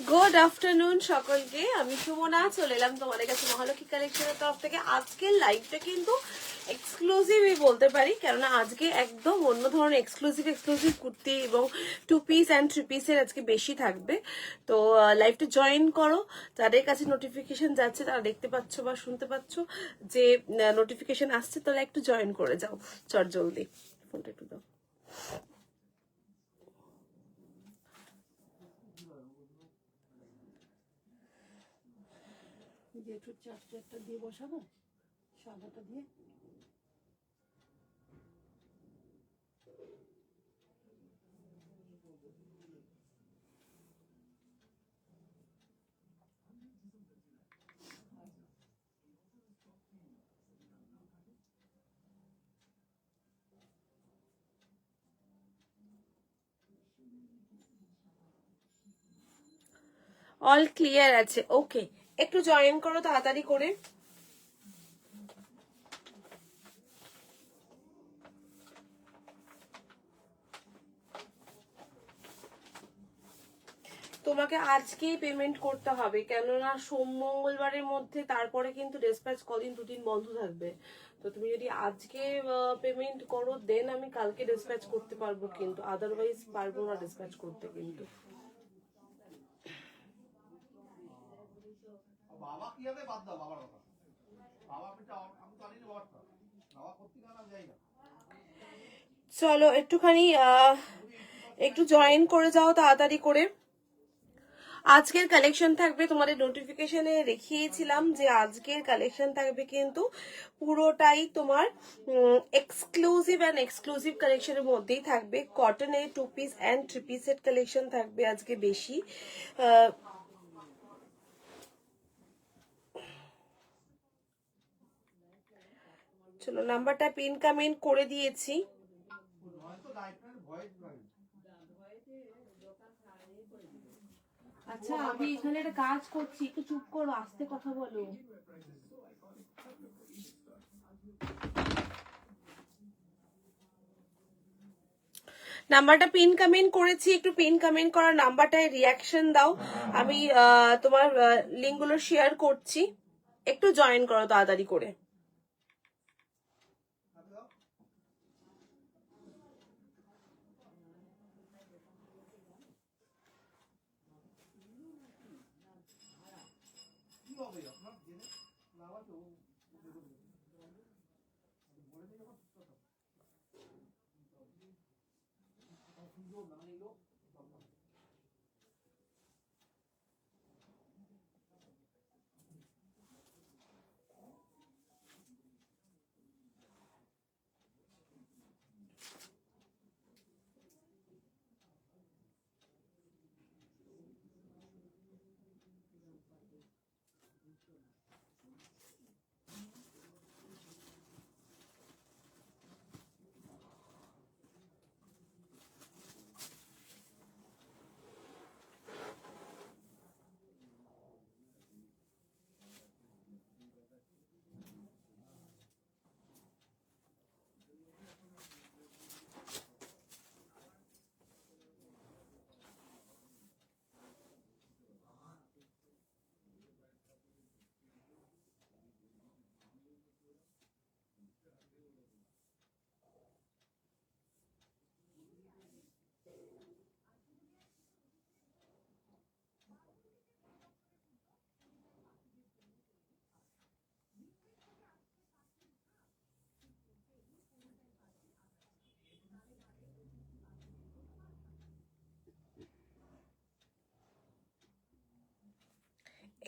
Good afternoon সকলকে, আমি সুমনা চলে এলাম তোমাদের কাছে মহালক্ষী কালেকশনের তরফ থেকে। আজকের লাইভটা কিন্তু এক্সক্লুসিভই বলতে পারি, কেননা আজকে একদম অন্য ধরনের এক্সক্লুসিভ কুর্তি এবং 2 পিস অ্যান্ড 3 পিসের আজকে বেশি থাকবে। তো লাইভটা জয়েন করো, যাদের কাছে নোটিফিকেশন যাচ্ছে তারা দেখতে পাচ্ছ বা শুনতে পাচ্ছ যে নোটিফিকেশন আসছে, তাহলে একটু জয়েন করে যাও চট জলদি। ফোনটা একটু দাও। চার্জারটা দিয়ে বসাবো, সাদাটা দিয়ে। অল ক্লিয়ার আছে, ওকে। একটু জয়েন করো তাড়াতাড়ি করে। তোমাকে আজকেই পেমেন্ট করতে হবে, কেননা সোম মঙ্গলবারের মধ্যে তারপরে কিন্তু ডিসপ্যাচ কদিন দুদিন বন্ধ থাকবে। তো তুমি যদি আজকে পেমেন্ট করো দেন আমি কালকে ডিসপ্যাচ করতে পারবো, কিন্তু আদারওয়াইজ পারবো না ডিসপ্যাচ করতে কিন্তু। বাবা কি হবে বাদ দাও, বাবার কথা। বাবা আমি তো আনিনি বাবাটা, বাবা করতে গেলে আমি যাই না। চলো একটুখানি একটু জয়েন করে যাও তাড়াতাড়ি করে। আজকের কালেকশন থাকবে, তোমাদের নোটিফিকেশনে দেখিয়েছিলাম যে আজকের কালেকশন থাকবে কিন্তু পুরোটাই তোমার এক্সক্লুসিভ কালেকশনের মধ্যেই থাকবে। কটনের 2 পিস অ্যান্ড 3 পিসের কালেকশন থাকবে আজকে বেশি। চলো নাম্বারটা পিন কমেন্ট করে দিয়েছি। আচ্ছা আমি এখানে একটা কাজ করছি, একটু চুপ করো, আস্তে কথা বলো। নাম্বারটা পিন কমেন্ট করেছি, একটু পিন কমেন্ট করার নাম্বারটায় রিয়াকশন দাও। আমি তোমার লিঙ্কগুলো শেয়ার করছি, একটু জয়েন করো তাড়াতাড়ি করে।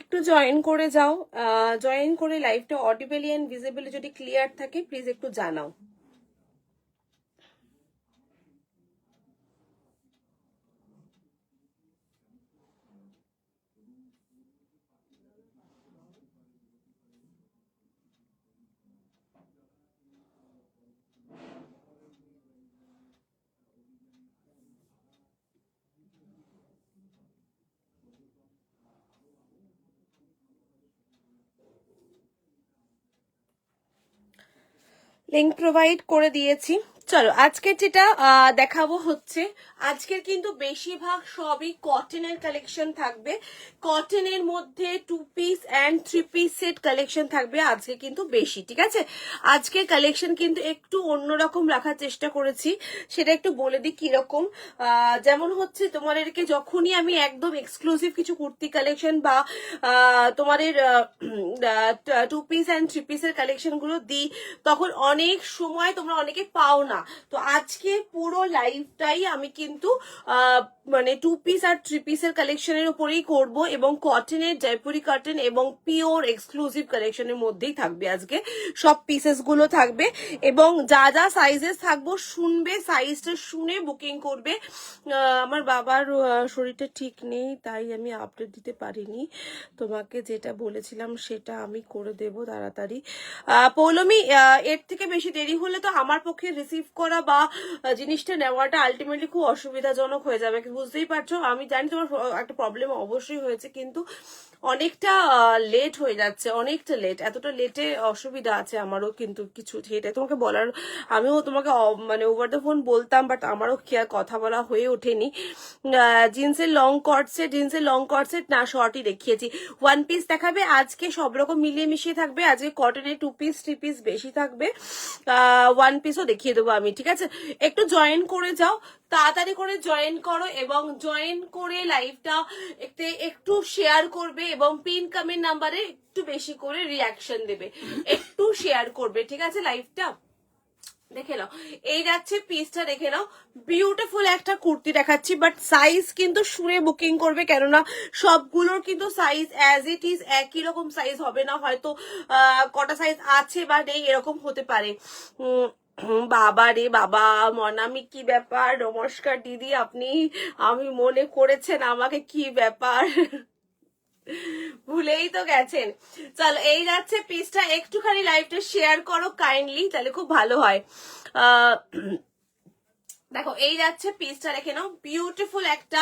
একটু জয়েন করে যাও, জয়েন করে লাইভটা অডিবলি এন্ড ভিজিবলি যদি ক্লিয়ার থাকে প্লিজ একটু জানাও। লিংক প্রোভাইড করে দিয়েছি, চলো আজকের যেটা দেখাবো হচ্ছে, আজকের কিন্তু বেশিরভাগ সবই কটনের কালেকশন থাকবে। কটনের মধ্যে 2 piece and 3 piece set collection থাকবে আজকে কিন্তু বেশি, ঠিক আছে। আজকের কালেকশন কিন্তু একটু অন্যরকম রাখার চেষ্টা করেছি, সেটা একটু বলে দিই কিরকম। যেমন হচ্ছে তোমাদেরকে যখনই আমি একদম এক্সক্লুসিভ কিছু কুর্তি কালেকশন বা তোমাদের 2 পিস অ্যান্ড 3 পিসের কালেকশন গুলো দিই, তখন অনেক সময় তোমরা অনেকে পাও না। তো আজকে পুরো লাইভটাই আমি কিন্তু মানে 2 পিস আর 3 পিসের কালেকশনের উপরেই করব, এবং কটনের, জয়পুরি কটন এবং পিওর এক্সক্লুসিভ কালেকশনের মধ্যেই থাকবে আজকে সব পিসেস গুলো থাকবে। এবং যা যা সাইজেস থাকবো শুনবে, সাইজটা শুনে বুকিং করবে। আমার বাবার শরীরটা ঠিক নেই, তাই আমি আপডেট দিতে পারিনি। তোমাকে যেটা বলেছিলাম সেটা আমি করে দেব তাড়াতাড়ি। পৌলমি, এর থেকে বেশি দেরি হলে তো আমার পক্ষে রিসিভ করা বা জিনিসটা নেওয়াটা আলটিমেটলি খুব অসুবিধাজনক হয়ে যাবে, বুঝতেই পারছো। আমি জানি তোমার একটা প্রবলেম অবশ্যই হয়েছে, কিন্তু অনেকটা লেট হয়ে যাচ্ছে, অনেকটা লেট। এতটা লেটে অসুবিধা আছে আমারও কিন্তু কিছু, সেটা তোমাকে বলার, আমিও তোমাকে মানে ওভার দ্য ফোন বলতাম, বাট আমারও কথা বলা হয়ে ওঠেনি। জিন্সের লং কট সেট, জিন্সের লং কট সেট না, শর্টই দেখিয়েছি। 1 পিস দেখাবে আজকে, সব রকম মিলিয়ে মিশিয়ে থাকবে আজকে। কটনের 2 পিস 3 পিস বেশি থাকবে, 1 পিসও দেখিয়ে দেবো আমি, ঠিক আছে। একটু জয়েন করে যাও, তাড়াতাড়ি করে জয়েন করো, এবং জয়েন করে লাইভটা একটু শেয়ার করবে, এবং পিন কমেন্ট নাম্বারে একটু বেশি করে রিয়াকশন দেবে, একটু শেয়ার করবে, ঠিক আছে। লাইভটা দেখে নাও, এই যাচ্ছে পিসটা, দেখে নাও। বিউটিফুল একটা কুর্তি দেখাচ্ছি, বাট সাইজ কিন্তু শুনে বুকিং করবে, কেননা সবগুলোর কিন্তু সাইজ অ্যাজ ইট ইজ একই রকম সাইজ হবে না, হয়তো কটা সাইজ আছে বা নেই এরকম হতে পারে। বাবা রে বাবা, মনামি কি ব্যাপার? নমস্কার দিদি, আপনি আমি মনে করেছেন আমাকে, কি ব্যাপার? ভুলেই তো গেছেন। চলো, এই যাচ্ছে পিসটা, একটুখানি লাইভটা শেয়ার করো কাইন্ডলি, তাহলে খুব ভালো হয়। দেখো, এই যাচ্ছে পিসটা, দেখে নাও। বিউটিফুল একটা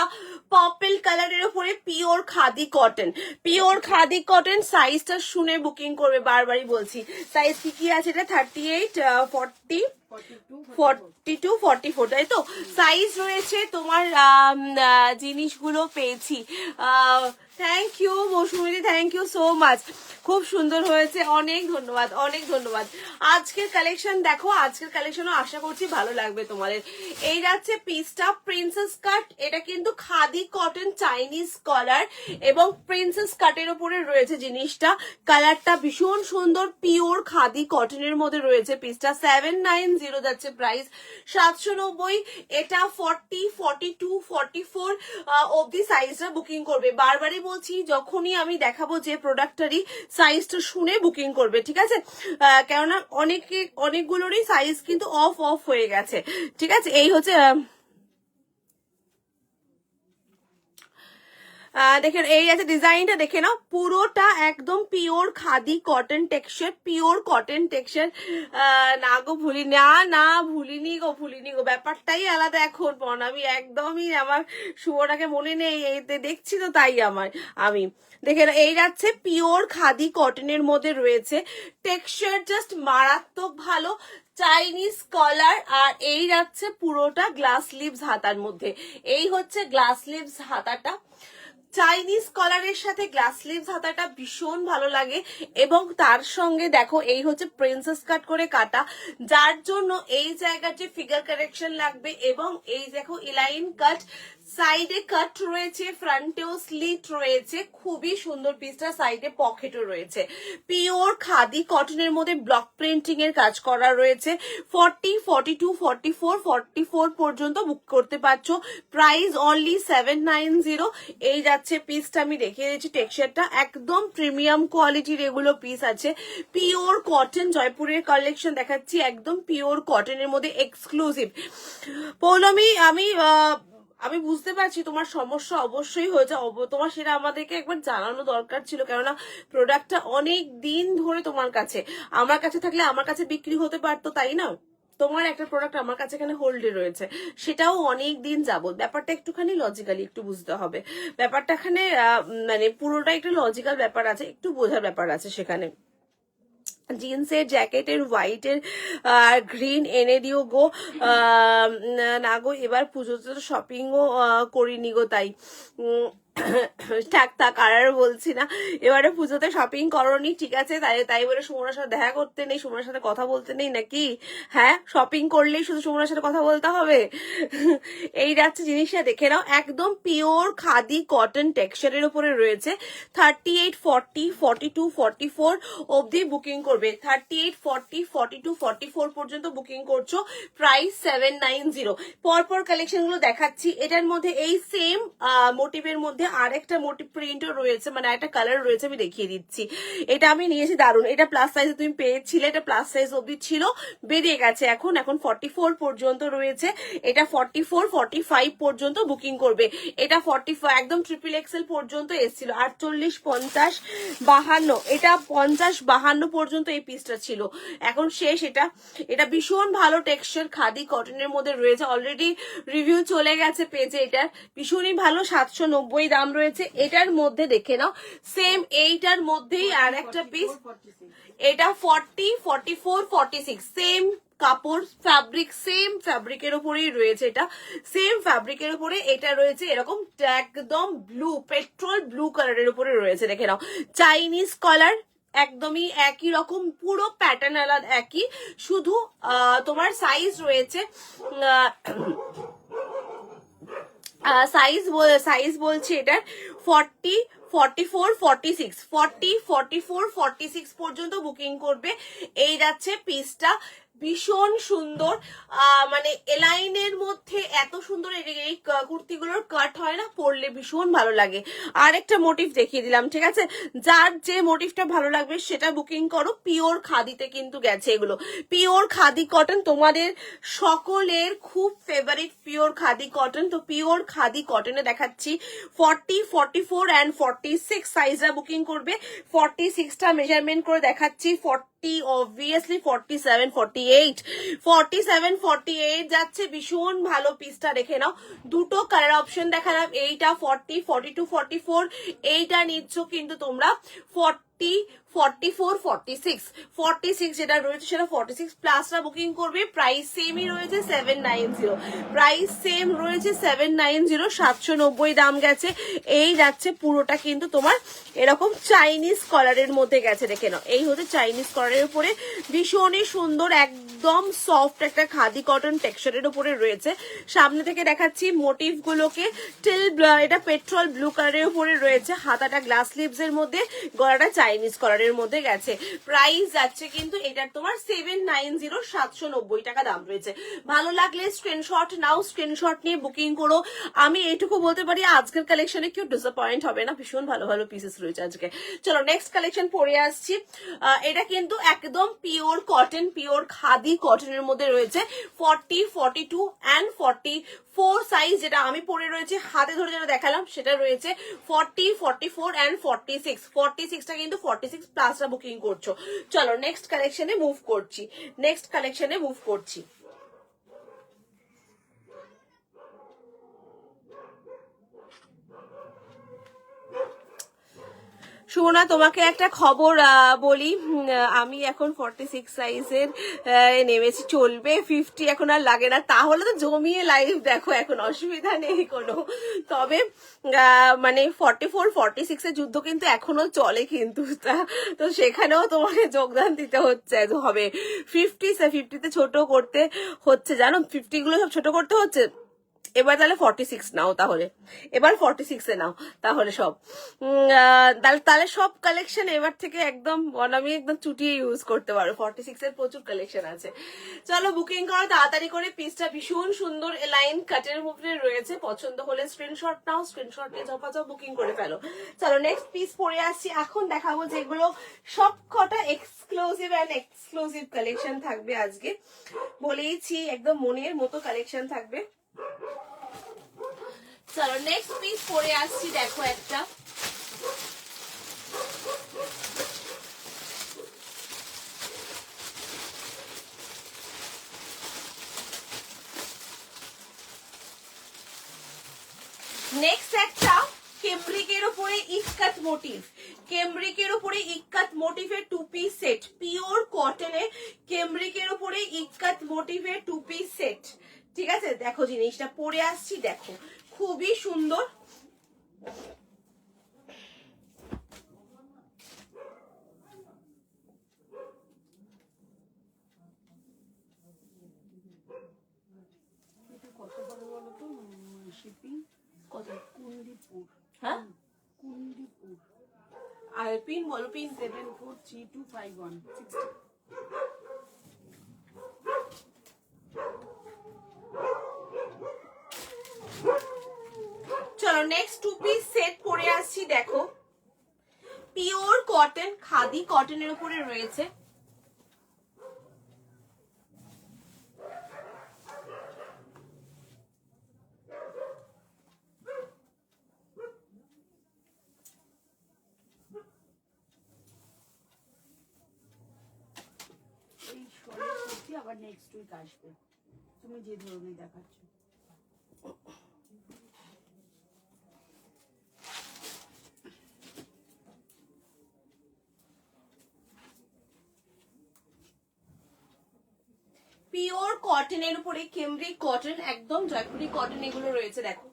পার্পল কালারের উপরে pure khadi cotton, pure khadi cotton. সাইজটা শুনে বুকিং করবে, বারবারই বলছি। সাইজ কি কি আছে? এটা 38, 40, 42, 44, তাই তো সাইজ রয়েছে তোমার। জিনিসগুলো পেয়েছি, thank you Mousumi, thank you so much, খুব সুন্দর হয়েছে, অনেক ধন্যবাদ, অনেক ধন্যবাদ। আজকের কালেকশন দেখো, আজকের কালেকশনও আশা করছি ভালো লাগবে তোমাদের। এই যাচ্ছে পিসটা, প্রিন্সেস কাট, এটা কিন্তু খাদি কটন চাইনিজ কলার, এবং প্রিন্সেস কাটের উপরে রয়েছে জিনিসটা। কালারটা ভীষণ সুন্দর, পিওর খাদি কটনের মধ্যে রয়েছে পিসটা। 790 যাচ্ছে প্রাইস, 790। এটা 40, 42, 44 অব্দি সাইজটা বুকিং করবে। বারবারই বলছি, যখনই আমি দেখাবো যে প্রোডাক্টটারই, সাইজটা শুনে বুকিং করবে, ঠিক আছে। কেননা অনেকগুলোরই সাইজ কিন্তু অফ হয়ে গেছে, ঠিক আছে। এই হচ্ছে দেখেন, এই আছে ডিজাইনটা, দেখে নাও। পুরোটা একদম pure khadi cotton texture, pure cotton texture. না গো ভুলি না, না ভুলিনি গো, ভুলিনি গো, ব্যাপারটাই আলাদা এখন। আমি একদমই, আমার শুভটাকে মনে নেই, এইতে দেখছি তো, তাই আমি দেখে না। এই যাচ্ছে পিওর খাদি কটনের মধ্যে রয়েছে, টেক্সচার জাস্ট মারাত্মক ভালো, চাইনিজ কলার। আর এই যাচ্ছে পুরোটা গ্লাস লিভস হাতার মধ্যে। এই হচ্ছে গ্লাস লিভস হাতাটা, চাইনিজ কলারের সাথে গ্লাস স্লিভস হাতাটা ভীষণ ভালো লাগে। এবং তার সঙ্গে দেখো, এই হচ্ছে প্রিন্সেস কাট করে কাটা, যার জন্য এই জায়গাতে ফিগার কারেকশন লাগবে। এবং এই দেখো ইলাইন কাট, সাইডে কাট রয়েছে, ফ্রন্টেও স্লিট রয়েছে, খুবই সুন্দর পিসটা। সাইডে পকেটও রয়েছে, পিওর খাদি কটনের মধ্যে ব্লক প্রিন্টিং এর কাজ করা রয়েছে। 40, 42, 44, 44 পর্যন্ত বুক করতে পারছো। Price only 790। এই যাচ্ছে পিসটা, আমি দেখিয়ে দিচ্ছি টেক্সচারটা, একদম প্রিমিয়াম কোয়ালিটির এগুলো পিস আছে। পিওর কটন, জয়পুরের কালেকশন দেখাচ্ছি, একদম পিওর কটনের মধ্যে এক্সক্লুসিভ। পৌলমি, আমি বুঝতে পারছি তোমার সমস্যা অবশ্যই হয়েছে, তোমার সেটা আমাদেরকে একবার জানানো দরকার ছিল, কেননা প্রোডাক্টটা অনেক দিন ধরে তোমার কাছে, আমার কাছে থাকলে আমার কাছে বিক্রি হতে পারতো, তাই না। তোমার একটা প্রোডাক্ট আমার কাছে এখানে হোল্ডে রয়েছে, সেটাও অনেক দিন যাবত। ব্যাপারটা একটুখানি লজিক্যালি একটু বুঝতে হবে, ব্যাপারটা এখানে মানে পুরোটা একটা লজিক্যাল ব্যাপার আছে, একটু বোঝার ব্যাপার আছে সেখানে, জিন্সের জ্যাকেটের হোয়াইটের গ্রিন এনে দিও গো। না গো এবার পুজোতে তো শপিংও করিনি গো, তাই থাক থাক আর বলছি না। এবারে পুজোতে শপিং করনি, ঠিক আছে, তাই তাই বলে সুমনার সাথে দেখা করতে নেই, সুমনার সাথে কথা বলতে নেই নাকি? হ্যাঁ, শপিং করলেই শুধু সুমনার সাথে কথা বলতে হবে? এই যাচ্ছে জিনিসটা দেখে নাও, একদম পিওর খাদি কটন টেক্সচারের উপরে রয়েছে। 38, 40, 42, 44 অবধি বুকিং করবে। 38, 40, 42, 44 পর্যন্ত বুকিং করছো। প্রাইস 790। পরপর কালেকশন গুলো দেখাচ্ছি। এটার মধ্যে এই সেম মোটিভের মধ্যে আরেকটা মোটিভ প্রিন্টও রয়েছে, মানে একটা কালার রয়েছে, আমি দেখিয়ে দিচ্ছি। এটা আমি নিয়েছি, দারুন। এটা প্লাস সাইজে তুমি পেয়েছিলে, এটা প্লাস সাইজ অবধি ছিল, বেরিয়ে গেছে এখন 44 পর্যন্ত রয়েছে। এটা 44, 45 পর্যন্ত বুকিং করবে। এটা 45 একদম ট্রিপল এক্সেল পর্যন্ত এসেছিল। 48, 50, 52, এটা 50, 52 পর্যন্ত এই পিসটা ছিল, এখন শেষ। এটা ভীষণ ভালো টেক্সচার খাদি কটনের মধ্যে রয়েছে, অলরেডি রিভিউ চলে গেছে পেজে। এটার ভীষণই ভালো, 790 দাম রয়েছে। এটার মধ্যে দেখে নাও, সেম এইটার মধ্যেই আর একটা পিস, এটা 40, 44, 46 সেম কাপড়, ফ্যাব্রিক সেম ফ্যাব্রিকের উপরেই রয়েছে। এটা সেম ফ্যাব্রিকের উপরে এটা রয়েছে, এরকম একদম ব্লু, পেট্রোল ব্লু কালারের উপরে রয়েছে, দেখে নাও। চাইনিজ কলার, একদমই একই রকম, পুরো প্যাটার্ন আলাদা একই, শুধু তোমার সাইজ রয়েছে সাইজ বলছি এটার 40, 44, 46, 40, 44, 46 পর্যন্ত বুকিং করবে। এই যাচ্ছে পিসটা, ভীষণ সুন্দর, মানে এলাইনের মধ্যে এত সুন্দর এই কুর্তিগুলোর কাট হয় না, পরলে ভীষণ ভালো লাগে। আর একটা মোটিভ দেখিয়ে দিলাম, ঠিক আছে, যার যে মোটিভটা ভালো লাগবে সেটা বুকিং করো। পিওর খাদিতে কিন্তু গেছে এগুলো, পিওর খাদি কটন, তোমাদের সকলের খুব ফেভারিট পিওর খাদি কটন। তো পিওর খাদি কটনে দেখাচ্ছি 40, 44 and 46 সাইজটা বুকিং করবে। 46টা মেজারমেন্ট করে দেখাচ্ছি, 40, obviously 47, 48, 47, 48 যাচ্ছে, ভীষণ ভালো পিসটা, দেখে নাও। দুটো কালার অপশন দেখালাম, এইটা 40, 42, 44, এইটা নিচ্ছ কিন্তু তোমরা 40, 44, 46, 46 যেটা রয়েছে সেটা 46 প্লাসটা বুকিং করবে। প্রাইস সেমই রয়েছে 790, প্রাইস সেম রয়েছে 790, 790 দাম গেছে। এই যাচ্ছে পুরোটা কিন্তু তোমার এরকম চাইনিজ কলারের মধ্যে গেছে, দেখে নাও। এই হচ্ছে চাইনিজ কলারের উপরে ভীষণই সুন্দর, একদম সফট একটা খাদি কটন টেক্সচারের উপরে রয়েছে। সামনে থেকে দেখাচ্ছি মোটিভ গুলোকে, এটা পেট্রোল ব্লু কালারের উপরে রয়েছে, হাতাটা গ্লাস স্লিভস এর মধ্যে, গলাটা চাইনিজ কলারের মধ্যে গেছে। প্রাইস যাচ্ছে কিন্তু এটার তোমার 790, 790 টাকা দাম রয়েছে। ভালো লাগলে স্ক্রিনশট নাও, স্ক্রিনশট নিয়ে বুকিং করো। আমি এইটুকু বলতে পারি, আজকের কালেকশনে কেউ ডিসঅ্যাপয়েন্ট হবে না, ভীষণ ভালো ভালো পিসেস রয়েছে আজকে। চলো নেক্সট কালেকশন পরে আসছি। এটা কিন্তু একদম পিওর কটন, পিওর খাদি কটনের মধ্যে রয়েছে। 40, 42 and 44 সাইজ, যেটা আমি পরে রয়েছে হাতে ধরে যেটা দেখালাম সেটা রয়েছে 40, 44 and 46। 46টা কিন্তু 46 প্লাসটা বুকিং করছো। চলো নেক্সট কালেকশনে মুভ করছি। সুমনা, তোমাকে একটা খবর বলি, আমি এখন 46 সাইজের নেমেছি, চলবে 50 এখন আর লাগে না, তাহলে তো জমিয়ে লাইভ দেখো, এখন অসুবিধা নেই কোনো। তবে মানে 44, 46 এর যুদ্ধ কিন্তু এখনো চলে কিন্তু, তো সেখানেও তোমাকে যোগদান দিতে হচ্ছে, হবে 50তে ছোট করতে হচ্ছে, জানো, 50 গুলো সব ছোট করতে হচ্ছে। এবার তাহলে 46 নাও, তাহলে এবার 46 এ নাও তাহলে সব, তাহলে সব কালেকশন এবার থেকে একদম বনামি একদম চুটিয়ে ইউজ করতে পারো। 46 এর প্রচুর কালেকশন আছে। চলো বুকিং করো তাড়াতাড়ি করে, পিসটা ভীষণ সুন্দর লাইন কাটের উপরে রয়েছে। পছন্দ হলে স্ক্রিনশট নাও, স্ক্রিনশট নিয়ে ঝপাঝপ বুকিং করে ফেলো। চলো নেক্সট পিস পরে আসছি। এখন দেখাবো যেগুলো সব কটা এক্সক্লুসিভ কালেকশন থাকবে আজকে, বলেইছি একদম মনের মতো কালেকশন থাকবে। চলো নেক্সট পিস পরে আসছি, দেখো একটা নেক্সট একটা কেমব্রিকের উপরে ইক্কাত মোটিভ, কেমব্রিকের উপরে ইক্কাত মোটিভের 2 পিস সেট, পিওর কটনে কেমব্রিকের উপরে ইক্কাত মোটিভের 2 পিস সেট। ঠিক আছে, দেখো জিনিসটা পরে আসছি, দেখো খুবই সুন্দর। কত করে বলো তো শিপিং? কত? কুন্দিপুর। হ্যাঁ, কুন্দিপুর। আর পিন বলো, পিন 743251 60। চলো নেক্সট 2 পিস সেট পরে আসছি, দেখো পিওর কটন, খাদি কটনের উপরে রয়েছে। এই শর্টের কুর্তি আবার নেক্সট উইক আসবে, তুমি যে ধরনের দেখাচ্ছ। পিওর কটনের উপরে কেমব্রিক কটন, একদম জয়পুরি কটন এগুলো রয়েছে, দেখো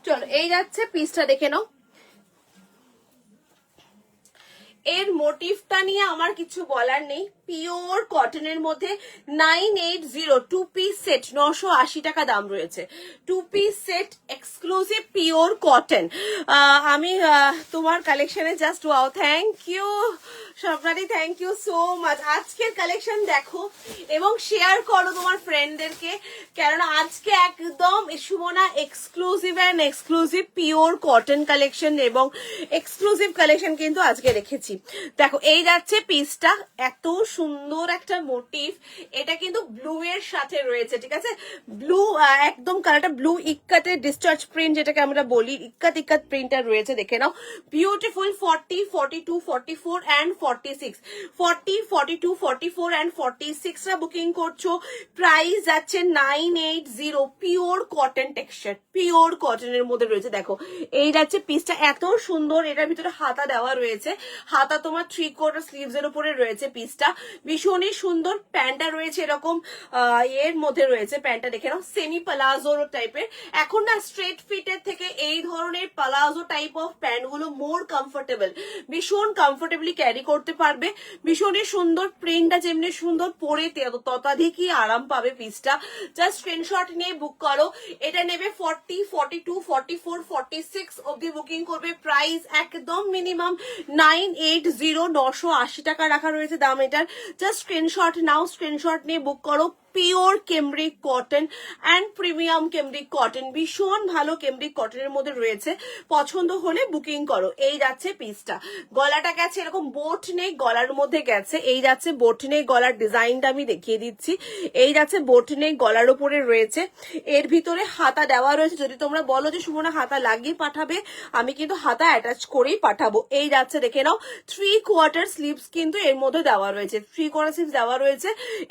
চলো এই যাচ্ছে পিসটা, দেখে নাও। এর মোটিভটা নিয়ে আমার কিছু বলার নেই, পিওর কটনের মধ্যে 980 2 পিস সেট, 980 টাকা দাম রয়েছে। 2 piece set exclusive pure cotton. আমি তোমার কালেকশনে জাস্ট ওয়াও, থ্যাংক ইউ স্বপ্নাদি, থ্যাংক ইউ সো মাচ। আজকের কালেকশন দেখো এবং শেয়ার করো তোমার ফ্রেন্ডদেরকে, কেননা আজকে একদম Sumana exclusive and exclusive pure cotton collection এবং এক্সক্লুসিভ কালেকশন কিন্তু আজকে রেখেছি। দেখো এই যাচ্ছে পিসটা, এত সুন্দর একটা মোটিভ, এটা কিন্তু ব্লু এর সাথে রয়েছে। ঠিক আছে, ব্লু একদম কালারটা ব্লু ইক্কাতের ডিসচার্জ প্রিন্ট যেটাকে আমরা বলি, ইক্কাত ইক্কাত প্রিন্টার রয়েছে, দেখে নাও বিউটিফুল। 40 42 44 অ্যান্ড 46, 40 42 44 অ্যান্ড 46 রা বুকিং করছো। প্রাইস যাচ্ছে 980, পিওর কটন টেক্সচার, পিওর কটনের মধ্যে রয়েছে। দেখো এই যাচ্ছে পিসটা, এত সুন্দর, এটার ভিতরে হাতা দেওয়া রয়েছে, হাতা তোমার 3/4 স্লিভস এর উপরে রয়েছে পিসটা, ভীষণই সুন্দর। প্যান্টটা রয়েছে এরকম এর মধ্যে রয়েছে, প্যান্টটা দেখে নাও সেমি পালাজো টাইপের। এখন না স্ট্রেট ফিটের থেকে এই ধরনের পালাজো টাইপ অফ প্যান্ট গুলো মোর কমফোর্টেবল, ভীষণ কমফোর্টেবলি ক্যারি করতে পারবে, ভীষণই সুন্দর। প্রিন্টটা যেমনি সুন্দর, পরে ততাধিকই আরাম পাবে পিসটা। জাস্ট স্ক্রিনশট নিয়ে বুক করো। এটা নেবে 40 42 44 46 অব্দি বুকিং করবে। প্রাইস একদম মিনিমাম 980, 980 টাকা রাখা রয়েছে দাম এটার। জাস্ট স্ক্রিনশট নাও, স্ক্রিনশট নিয়ে বুক করো। Pure cambric cotton and premium cambric cotton, ভীষণ ভালো কেমব্রিক কটনের মধ্যে রয়েছে, পছন্দ হলে বুকিং করো। এই যাচ্ছে পিসটা, গলাটা গেছে এরকম বোট নেক গলার মধ্যে গেছে, এই যাচ্ছে বোট নেক গলার ডিজাইনটা আমি দেখিয়ে দিচ্ছি। এই যাচ্ছে বোট নেক গলার উপরে রয়েছে, এর ভিতরে হাতা দেওয়া রয়েছে। যদি তোমরা বলো যে সুমনা হাতা লাগিয়ে পাঠাবে, আমি কিন্তু হাতা অ্যাটাচ করেই পাঠাবো। এই যাচ্ছে দেখে নাও 3/4 স্লিভস কিন্তু এর মধ্যে দেওয়া রয়েছে, 3/4 স্লিভস দেওয়া রয়েছে।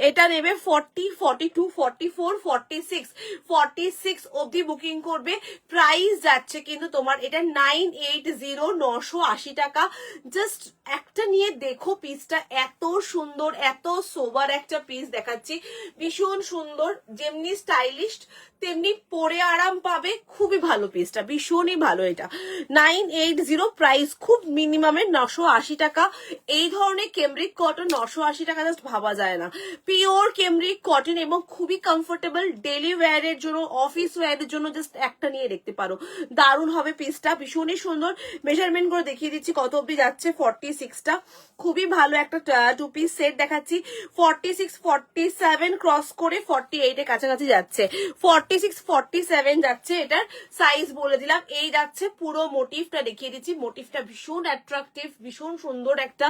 এটা নেবে 40 42 44 46 46 অবধি বুকিং করবে। প্রাইস যাচ্ছে কিন্তু তোমার এটা 980, 980 টাকা। জাস্ট একটা নিয়ে দেখো পিসটা, এত সুন্দর, এত সোবার একটা পিস দেখাচ্ছি, ভীষণ সুন্দর, যেমনি স্টাইলিশ তেমনি পরে আরাম পাবে, খুবই ভালো পিসটা, ভীষণই ভালো। এটা 980, প্রাইস খুব মিনিমামের 980 টাকা। এই ধরনের কেমব্রিক কটন 980 টাকা জাস্ট ভাবা যায় না। পিওর কেমব্রিক কটন এবং খুবই কমফোর্টেবল, ডেলি ওয়্যারের জন্য, অফিস ওয়্যারের জন্য জাস্ট একটা নিয়ে দেখতে পারো, দারুণ হবে পিসটা, ভীষণই সুন্দর। মেজারমেন্ট করে দেখিয়ে দিচ্ছি কত অব্দি যাচ্ছে। 46টা খুবই ভালো একটা 2 পিস সেট দেখাচ্ছি। 46 47 ক্রস করে 48 এর কাছাকাছি যাচ্ছে। 46 46-47 যাচ্ছে, এটার সাইজ বলে দিলাম। এই যাচ্ছে পুরো মোটিভটা দেখিয়ে দিচ্ছি, মোটিভটা ভীষণ অ্যাট্রাকটিভ, ভীষণ সুন্দর একটা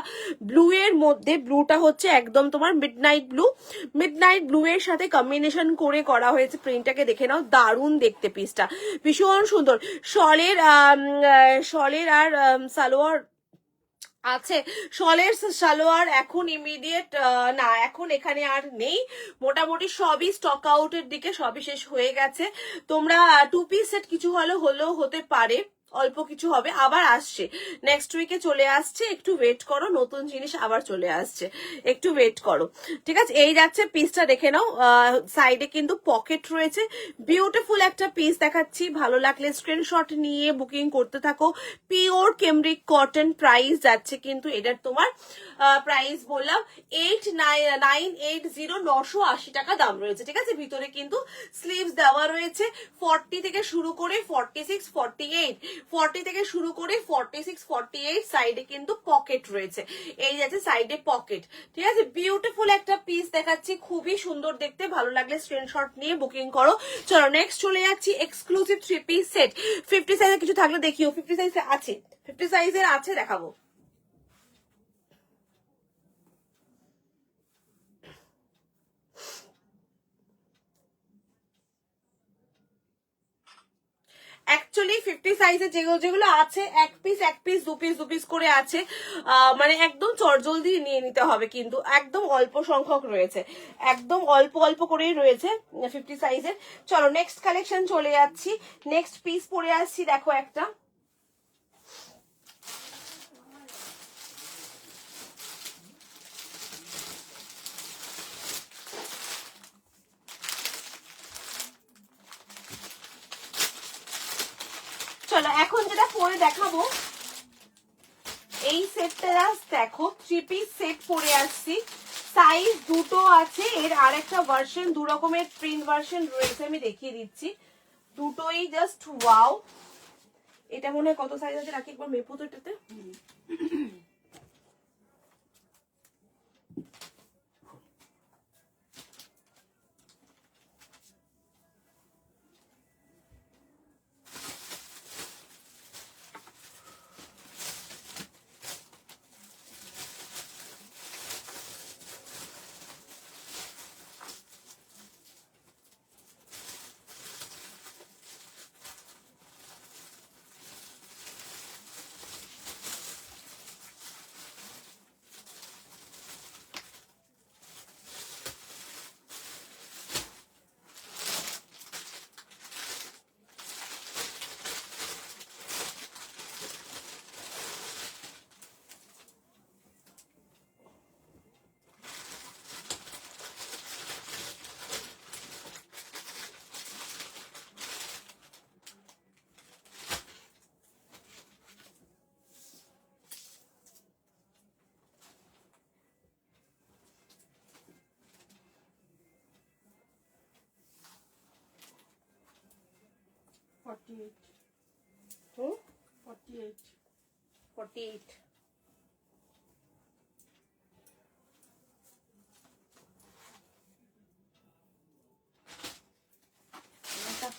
ব্লু এর মধ্যে, ব্লুটা হচ্ছে একদম তোমার মিডনাইট ব্লু এর সাথে কম্বিনেশন করে করা হয়েছে প্রিন্টটাকে দেখে নাও, দারুণ দেখতে পিসটা, ভীষণ সুন্দর। শলের আর সালোয়ার আছে, শলের সালোয়ার এখন ইমিডিয়েট না, এখন এখানে আর নেই, মোটামুটি সবই স্টক আউটের দিকে, সবই শেষ হয়ে গেছে। তোমরা 2 পিস সেট কিছু হলেও হতে পারে, অল্প কিছু হবে, আবার আসছে নেক্সট উইকে চলে আসছে, একটু ওয়েট করো, নতুন জিনিস আবার চলে আসছে, একটু ওয়েট করো, ঠিক আছে। এই যাচ্ছে পিসটা দেখে নাও, সাইডে কিন্তু পকেট রয়েছে, বিউটিফুল একটা পিস দেখাচ্ছি, ভালো লাগলে স্ক্রিনশট নিয়ে বুকিং করতে থাকো। পিওর কেমব্রিক কটন, প্রাইস যাচ্ছে কিন্তু এটার তোমার প্রাইস বললাম 980 টাকা দাম রয়েছে, ঠিক আছে। ভিতরে কিন্তু স্লিভস দেওয়া রয়েছে, 40 থেকে শুরু করে 46, 48, 40 থেকে শুরু করে 46, 48, সাইডে কিন্তু পকেট রয়েছে, এই যাচ্ছে সাইডে পকেট, ঠিক আছে। বিউটিফুল একটা পিস দেখাচ্ছি, খুবই সুন্দর দেখতে, ভালো লাগলে স্ক্রিনশট নিয়ে বুকিং করো। চলো নেক্সট চলে যাচ্ছি এক্সক্লুসিভ 3 পিস সেট। 50 সাইজের কিছু থাকলে দেখিও, 50 সাইজে আছে, 50 সাইজের আছে, দেখাবো। অ্যাকচুয়ালি 50 সাইজে যেগুলো আছে, এক পিস দু পিস করে আছে, মানে একদম চটজলদি নিয়ে নিতে হবে, কিন্তু একদম অল্প সংখ্যক রয়েছে, একদম অল্প করেই রয়েছে 50 সাইজের। চলো নেক্সট কালেকশন চলে যাচ্ছি, নেক্সট পিস পরে আসছি, দেখো একটা চলো এখন যেটা পরে দেখাবো, এই সেটটা দেখো, 3 পিস সেট পরে আসছি, সাইজ দুটো আছে, এর আরেকটা ভার্সন, দু রকমের প্রিন্ট ভার্সন রয়েছে, আমি দেখিয়ে দিচ্ছি, দুটোই জাস্ট ওয়াও। এটা মনে হয় কত সাইজ আছে রাখি একবার মেপো তো এটাতে। হুম 48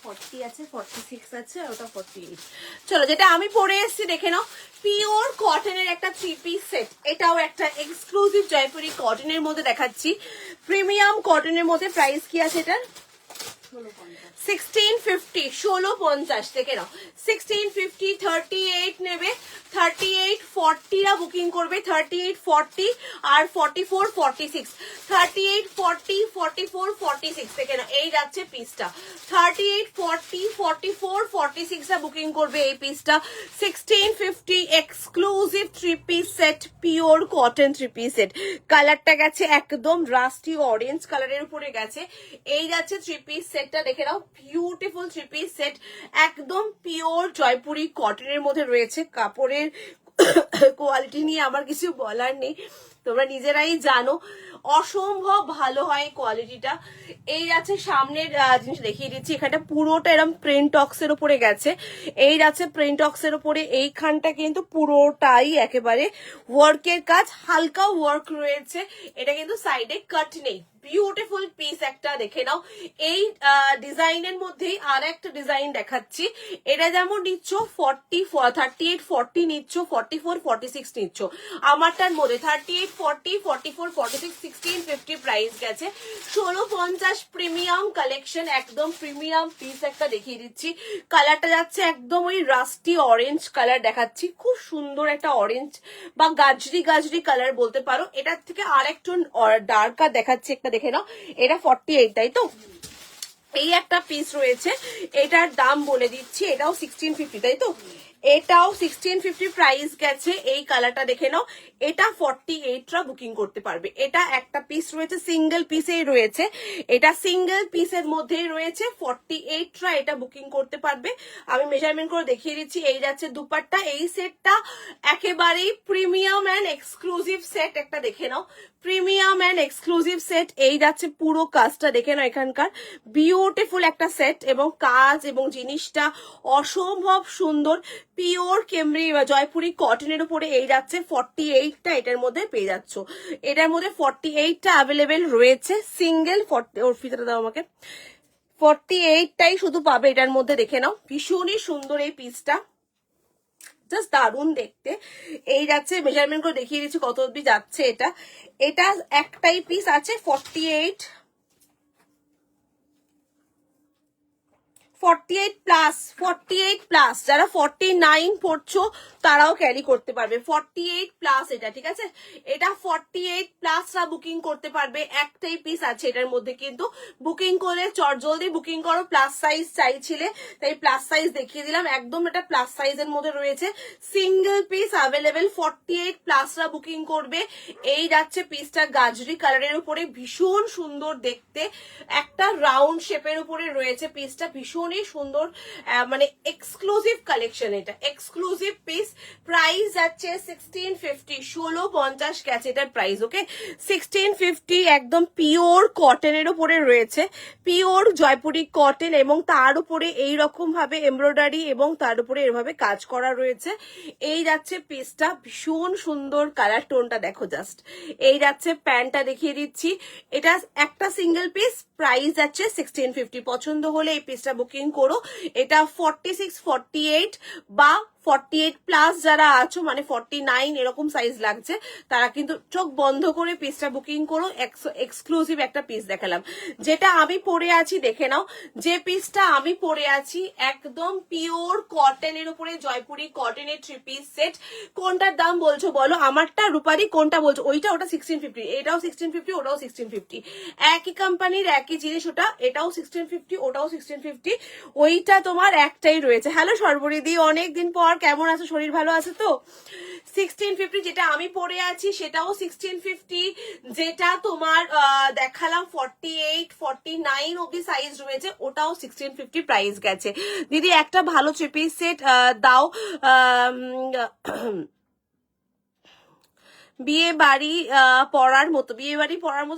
40 আছে, 46 আছে, আর ওটা 48। চলো যেটা আমি পরে এসেছি দেখে নাও, পিওর কটনের একটা 3 পিস সেট, এটাও একটা এক্সক্লুসিভ জয়পুরি কটনের মধ্যে দেখাচ্ছি, প্রিমিয়াম কটনের মধ্যে। প্রাইস কি আছে এটার? 1650, 1650 দেখে নাও, 1650, 38 নেবে, 38, 40 রা বুকিং করবে, 38, 40 আর 44, 46, 38, 40, 44, 46 দেখে নাও, এই যাচ্ছে পিসটা, 38, 40, 44, 46 রা বুকিং করবে এই পিসটা, 1650 exclusive 3 piece set, pure cotton 3 piece set, কালারটা গেছে একদম রাস্টি অরেঞ্জ কালারের উপরে গেছে, এই যাচ্ছে 3 পিস সেটটা দেখে নাও, বিউটিফুল 3 পিস সেট, একদম পিওর জয়পুরি কটনের মধ্যে রয়েছে, কাপড়ের কোয়ালিটি নিয়ে আমার কিছু বলার নেই, তোমরা নিজেরাই জানো অসম্ভব ভালো হয় কোয়ালিটিটা। এই যাচ্ছে সামনের জিনিস দেখিয়ে দিচ্ছি, এখানটা পুরোটা এরকম প্রিন্টক্স এর উপরে গেছে। এই যাচ্ছে প্রিন্টক্স এর উপরে, এইখানটা কিন্তু পুরোটাই একেবারে ওয়ার্কের কাজ, হালকা ওয়ার্ক রয়েছে। এটা কিন্তু সাইডে কাট নেই। বিউটিফুল পিস একটা, দেখে নাও। এই ডিজাইনের মধ্যেই আর একটা ডিজাইন দেখাচ্ছি। এটা যেমন নিচ্ছ 38 40 নিচ্ছ, 44 46 নিচ্ছ। আমারটার মধ্যে 38 40 44 46 1650 প্রাইস গেছে। 1650 প্রিমিয়াম কালেকশন, একদম প্রিমিয়াম পিস একটা দেখিয়ে দিচ্ছি। কালারটা যাচ্ছে একদম ওই রাস্টি অরেঞ্জ কালার দেখাচ্ছি, খুব সুন্দর একটা অরেঞ্জ বা গাজরি গাজরি কালার বলতে পারো। এটার থেকে আর একটু ডার্কার দেখাচ্ছি, একটা দেখে নাও। এটা 48, তাই তো? এই একটা পিস রয়েছে, এটার দাম বলে দিচ্ছি, এটাও 1650, তাই তো? এটাও 1650 প্রাইস গেছে। এই কালারটা দেখে নাও, এটা 48টা বুকিং করতে পারবে। এটা একটা পিস রয়েছে, সিঙ্গেল পিসেই রয়েছে, এটা সিঙ্গেল পিসের মধ্যেই রয়েছে, 48টা এটা বুকিং করতে পারবে। আমি মেজারমেন্ট করে দেখিয়ে দিচ্ছি। এই যাচ্ছে দুপাট্টা, এই সেটটা একেবারেই প্রিমিয়াম অ্যান্ড এক্সক্লুসিভ সেট একটা, দেখে নাও। Premium and exclusive set. এই যাচ্ছে পুরো কাজটা দেখে নাও, এখানকার বিউটিফুল একটা সেট, এবং কাজ এবং জিনিসটা অসম্ভব সুন্দর। পিওর কেমরি জয়পুরি কটনের উপরে এই যাচ্ছে 48টা এটার মধ্যে পেয়ে যাচ্ছ। এটার মধ্যে 48টা অ্যাভেলেবেল রয়েছে, সিঙ্গেল। ওর ফিতাটা দাও আমাকে। 48টাই শুধু পাবে এটার মধ্যে, দেখে নাও। ভীষণই সুন্দর এই পিসটা, জাস্ট দারুণ দেখতে। এই যাচ্ছে, মেজারমেন্ট করে দেখিয়ে দিচ্ছি কত অব্দি যাচ্ছে এটা। এটা একটাই পিস আছে 48 প্লাস। যারা 49 পড়ছো তারাও ক্যারি করতে পারবে। 48 প্লাস এটা, ঠিক আছে? এটা 48 প্লাসরা বুকিং করতে পারবে। একটাই পিস আছে এটার মধ্যে, কিন্তু বুকিং করলে জলদি বুকিং করো। প্লাস সাইজ চাইছিলে তাই প্লাস সাইজ দেখিয়ে দিলাম, একদম এটা প্লাস সাইজের মধ্যে রয়েছে। সিঙ্গেল পিস অ্যাভেলেবেল, 48 প্লাসরা বুকিং করবে। এই যাচ্ছে পিসটা গাজরি কালারের উপরে, ভীষণ সুন্দর দেখতে, একটা রাউন্ড শেপের উপরে রয়েছে পিসটা, ভীষণই সুন্দর, মানে এক্সক্লুসিভ কালেকশন। এটা এক্সক্লুসিভ পিস। প্রাইস যাচ্ছে 1650, 1650 গেছে এটার প্রাইস। ওকে, 1650, একদম পিওর কটনের উপরে রয়েছে, পিওর জয়পুরি কটন, এবং তার উপরে এইরকম ভাবে এমব্রয়ডারি এবং তার উপরে এভাবে কাজ করা রয়েছে। এই যাচ্ছে পিসটা, ভীষণ সুন্দর কালার টোনটা দেখো জাস্ট। এই যাচ্ছে প্যান্টটা দেখিয়ে দিচ্ছি, এটা একটা সিঙ্গেল পিস, প্রাইস যাচ্ছে 1650। পছন্দ হলে এই পিসটা বুকিং করো। এটা 46 48 বা 48 প্লাস যারা আছো, মানে 49 এরকম সাইজ লাগছে, তারা কিন্তু চোখ বন্ধ করে পিসটা বুকিং করো। এক্সক্লুসিভ একটা পিস দেখালাম। যেটা আমি পরে আছি দেখে নাও, যে পিসটা আমি পরে আছি একদম পিওর কটনের উপরে, জয়পুরি কটনের 3 পিস সেট। কোনটার দাম বলছো বলো? আমারটা রূপারি, কোনটা বলছো? ওইটা, ওটা 1650, এটাও 1650, ওটাও 1650, একই কোম্পানির একই জিনিস ওটা। এটাও 1650, ওটাও 1650, ওইটা তোমার একটাই রয়েছে। হ্যালো সর্বরিদি, অনেকদিন পর, কেমন আছো? শরীর ভালো আছে তো? 1650 যেটা আমি পরে আছি সেটাও 1650, যেটা তোমার দেখালাম 48 49 অব্দি সাইজ রয়েছে, ওটাও 1650 প্রাইস গেছে। দিদি একটা ভালো 3 পিস সেট দাও, বিয়ে বাড়ি পরার মতো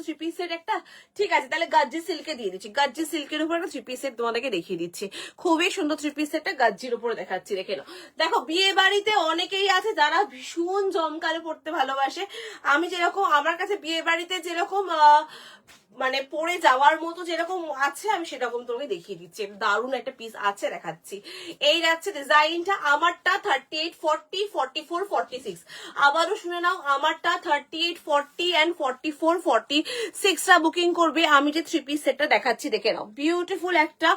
3 পিস সেট একটা। ঠিক আছে, তাহলে গাজ্জি সিল্কে দিয়ে দিচ্ছি। গাজ্জি সিল্কের উপর একটা 3 পিস সেট তোমাদেরকে দেখিয়ে দিচ্ছি, খুবই সুন্দর 3 পিস সেটটা গাজ্জির উপরে দেখাচ্ছি, দেখে নাও। দেখো, বিয়ে বাড়িতে অনেকেই আছে যারা ভীষণ জমকালো পড়তে ভালোবাসে। আমি যেরকম, আমার কাছে বিয়ে বাড়িতে যেরকম মানে পরে যাওয়ার মতো যেরকম আছে, আমি সেরকম তোমাকে দেখিয়ে দিচ্ছি। দারুণ একটা পিস আছে, দেখাচ্ছি। এই যাচ্ছে ডিজাইনটা, আমারটা 38 40 44 46। আবারও শুনে নাও, আমারটা 38 40 and 44 46টা বুকিং করবে। আমি যে 3 পিস সেটটা দেখাচ্ছি দেখে নাও, বিউটিফুল একটা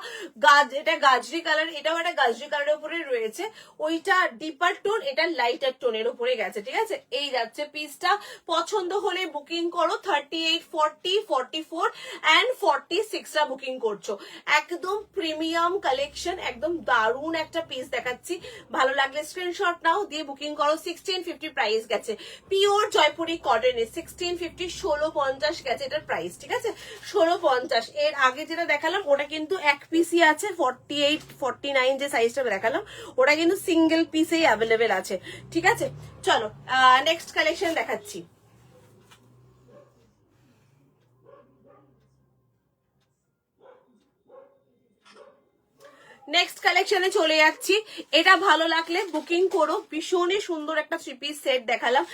এটা গাজরি কালার, এটাও একটা গাজরি কালারের উপরে রয়েছে। ওইটা ডিপার টোন, এটা লাইটার টোনের উপরে গেছে, ঠিক আছে? এই যাচ্ছে পিসটা, পছন্দ হলে বুকিং করো। 38 40 44 and 46টা বুকিং করছো। একদম প্রিমিয়াম কালেকশন, একদম দারুণ একটা পিস দেখাচ্ছি। ভালো লাগলে স্ক্রিনশট নাও, দিয়ে বুকিং করো। 1650 প্রাইস গেছে, পিওর জয়পুরি কটনের 1650, 1650 গেছে এটার প্রাইস, ঠিক আছে? 1650। এর আগে যেটা দেখালাম ওটা কিন্তু এক পিসই আছে, 48 49 যে সাইজটা দেখালাম ওটা কিন্তু সিঙ্গেল পিসেই অ্যাভেলেবেল আছে, ঠিক আছে? চলো নেক্সট কালেকশন দেখাচ্ছি। নেক্সট কালেকশনে চলে যাচ্ছি। এটা ভালো লাগলে বুকিং করো। ভীষণই সুন্দর একটা 3 পিস সেট দেখালাম।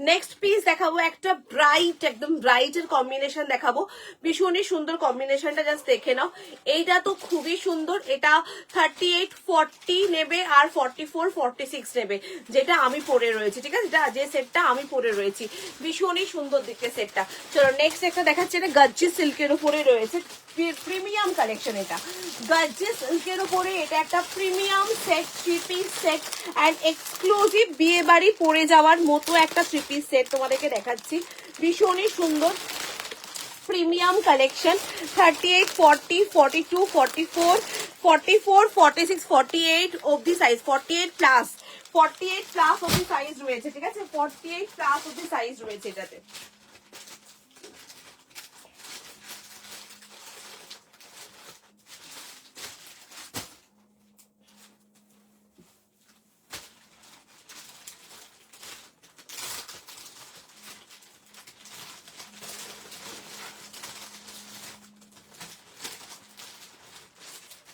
নেক্সট পিস দেখাবো একটা ব্রাইট, একদম ব্রাইটের কম্বিনেশন দেখাবো। ভীষণই সুন্দর কম্বিনেশনটা, জাস্ট দেখে নাও। এইটা তো খুবই সুন্দর। এটা 38, 40 নেবে আর 44, 46 নেবে, যেটা আমি পরে রয়েছি, ঠিক আছে, যে সেটটা আমি পরে রয়েছি। ভীষণই সুন্দর দেখতে সেটটা। চলো নেক্সট একটা দেখাচ্ছি। এটা গাজ্জি সিল্কের উপরে রয়েছে, প্রিমিয়াম কালেকশন। এটা গাজ্জি সিল্কের উপরে, এটা একটা premium set, 3 piece set and exclusive বিয়ে বাড়ি পরে যাওয়ার মতো একটা 3 পিস সেট তোমাদেরকে দেখাচ্ছি। ভীষণই সুন্দর প্রিমিয়াম কালেকশন। 38, 40, 42, 44, 44, 46, 48 অবধি সাইজ, 48 প্লাস, 48 প্লাস অবধি সাইজ রয়েছে, ঠিক আছে, 48 প্লাস অবধি সাইজ রয়েছে এটাতে।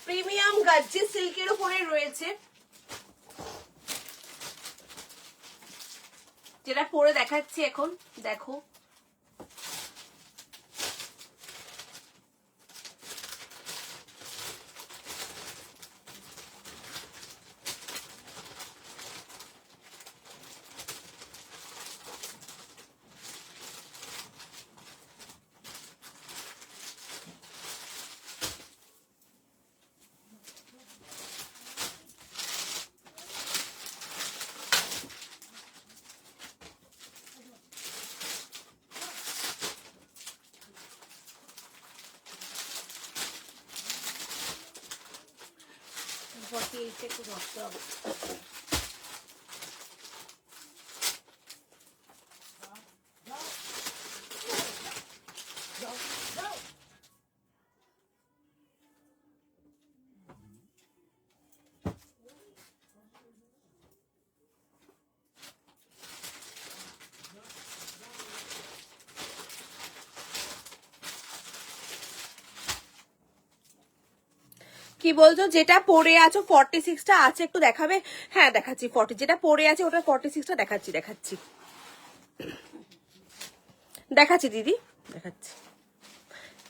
প্রিমিয়াম গাজ্জি সিল্কের উপরে রয়েছে, যেটা পরে দেখাচ্ছি এখন, দেখো। একটু ধরতে হবে। কি বলছো, যেটা পরে আছো 46টা আছে, একটু দেখাবে? হ্যাঁ দেখাচ্ছি। 40 যেটা পরে আছে ওটা 46টা দেখাচ্ছি, দেখাচ্ছি দেখাচ্ছি দিদি, দেখাচ্ছি।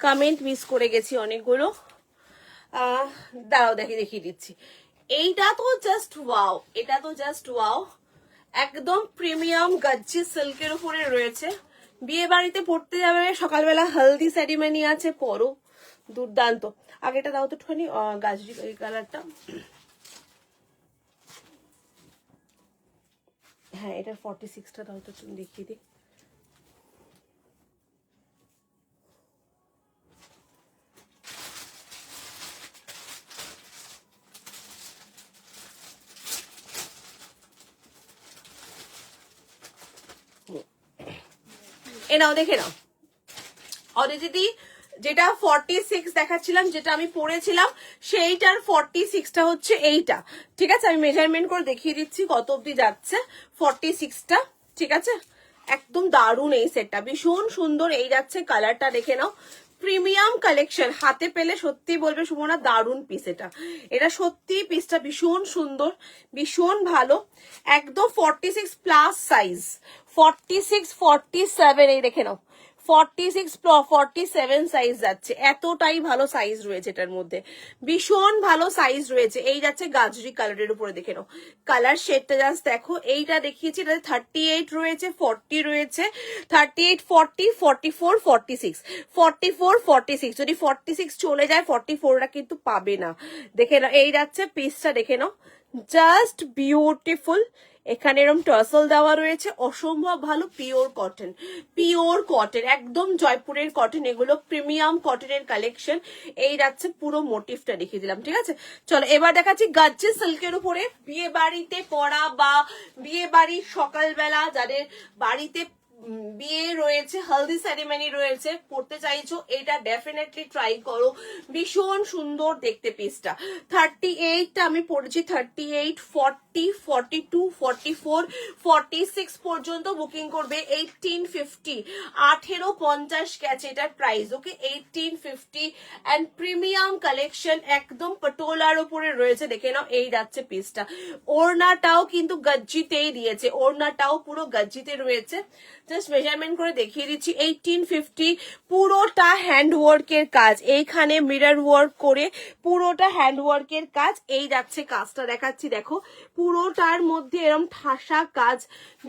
কমেন্ট মিস করে গেছি অনেকগুলো, দাঁড়াও দেখিয়ে দিচ্ছি। এইটা তো জাস্ট ওয়াও, এটা তো জাস্ট ওয়াও, একদম প্রিমিয়াম গাজ্জি সিল্কের উপরে রয়েছে। বিয়ে বাড়িতে পড়তে যাবে, সকালবেলা হলদি সেরিমনি আছে, পরো, দুর্দান্ত। আগেটা দাও তো একটুখানি গাজরি কালারটা। হ্যাঁ এটার 46টা দাও তো, দেখিয়ে দিই। এ নাও দেখে নাও। অদিতি, যেটা 46 দেখাচ্ছিলাম, যেটা আমি পরেছিলাম, সেইটার 46টা হচ্ছে এইটা, ঠিক আছে। আমি মেজারমেন্ট করে দেখিয়ে দিচ্ছি কত অব্দি যাচ্ছে 46টা, ঠিক আছে। একদম দারুণ এই সেটটা, ভীষণ সুন্দর। এই যাচ্ছে, কালারটা দেখে নাও, প্রিমিয়াম কালেকশন। হাতে পেলে সত্যি বলবে সুমনা, দারুণ পিস এটা। এটা সত্যি পিসটা ভীষণ সুন্দর, ভীষণ ভালো। একদম 46 প্লাস সাইজ, 46, 47, এই দেখে নাও, 46, 47 সাইজ যাচ্ছে। এতটাই ভালো সাইজ রয়েছে এটার মধ্যে, ভীষণ ভালো সাইজ রয়েছে। এই যাচ্ছে গাজরি কালারের উপরে, দেখে নাও কালার শেডটা, জাস্ট দেখো। এইটা দেখিয়েছি, এটাতে 38 রয়েছে, 40 রয়েছে, 38, 40, 44, 46, 44, 46। যদি 46 চলে যায় 44টা কিন্তু পাবে না, দেখে নাও। এই যাচ্ছে পিসটা, দেখে নাও, জাস্ট বিউটিফুল। এখানে এরকম টার্সেল দেওয়া রয়েছে, অসম্ভব ভালো। পিওর কটন, পিওর কটন, একদম জয়পুরের কটন, এগুলো প্রিমিয়াম কটনের কালেকশন। এই যাচ্ছে পুরো মোটিভটা দেখিয়ে দিলাম, ঠিক আছে। চলো এবার দেখাচ্ছি গাজ্জি সিল্কের উপরে বিয়ে বাড়িতে পরা, বা বিয়ে বাড়ির সকালবেলা যাদের বাড়িতে বিয়ে রয়েছে, হলদি সেরিমনি রয়েছে, পড়তে চাইছো এটা ডেফিনেটলি ট্রাই করো, ভীষণ সুন্দর দেখতে পিসটা। 38টা আমি পড়েছি, 38, 40, 42, 44, 46 পর্যন্ত বুকিং করবে। 1850, 1850 গেছে এটার price. Okay, 1850 and premium collection, একদম পটোলার উপরে রয়েছে, দেখে নাও। এই যাচ্ছে পিসটা, ওড়নাটাও কিন্তু গজ্জিতেই দিয়েছে, ওড়নাটাও পুরো গজ্জিতে রয়েছে। জাস্ট মেজারমেন্ট করে দেখিয়ে দিচ্ছি। 1850, পুরোটা হ্যান্ড ওয়ার্কের কাজ, এইখানে মিরর ওয়ার্ক করে পুরোটা হ্যান্ড ওয়ার্কের কাজ। এই যাচ্ছে কাজটা দেখাচ্ছি, দেখো পুরোটার মধ্যে এরকম ঠাসা কাজ,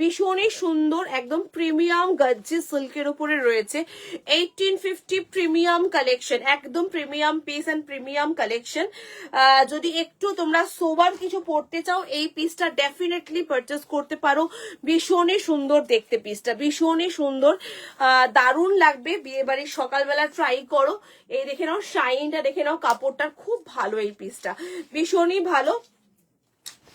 ভীষণই সুন্দর, একদম প্রিমিয়াম গজ্জি সিল্কের উপরে রয়েছে। 1850 প্রিমিয়াম কালেকশন, একদম premium piece and premium collection. যদি একটু তোমরা সোবার কিছু পড়তে চাও, এই পিসটা ডেফিনেটলি পারচেস করতে পারো। ভীষণই সুন্দর দেখতে পিসটা, ভীষণই সুন্দর, দারুণ লাগবে বিয়ে বাড়ির সকালবেলা। ট্রাই করো। এই দেখে নাও শাইনটা, দেখে নাও কাপড়টা খুব ভালো, এই পিসটা ভীষণই ভালো।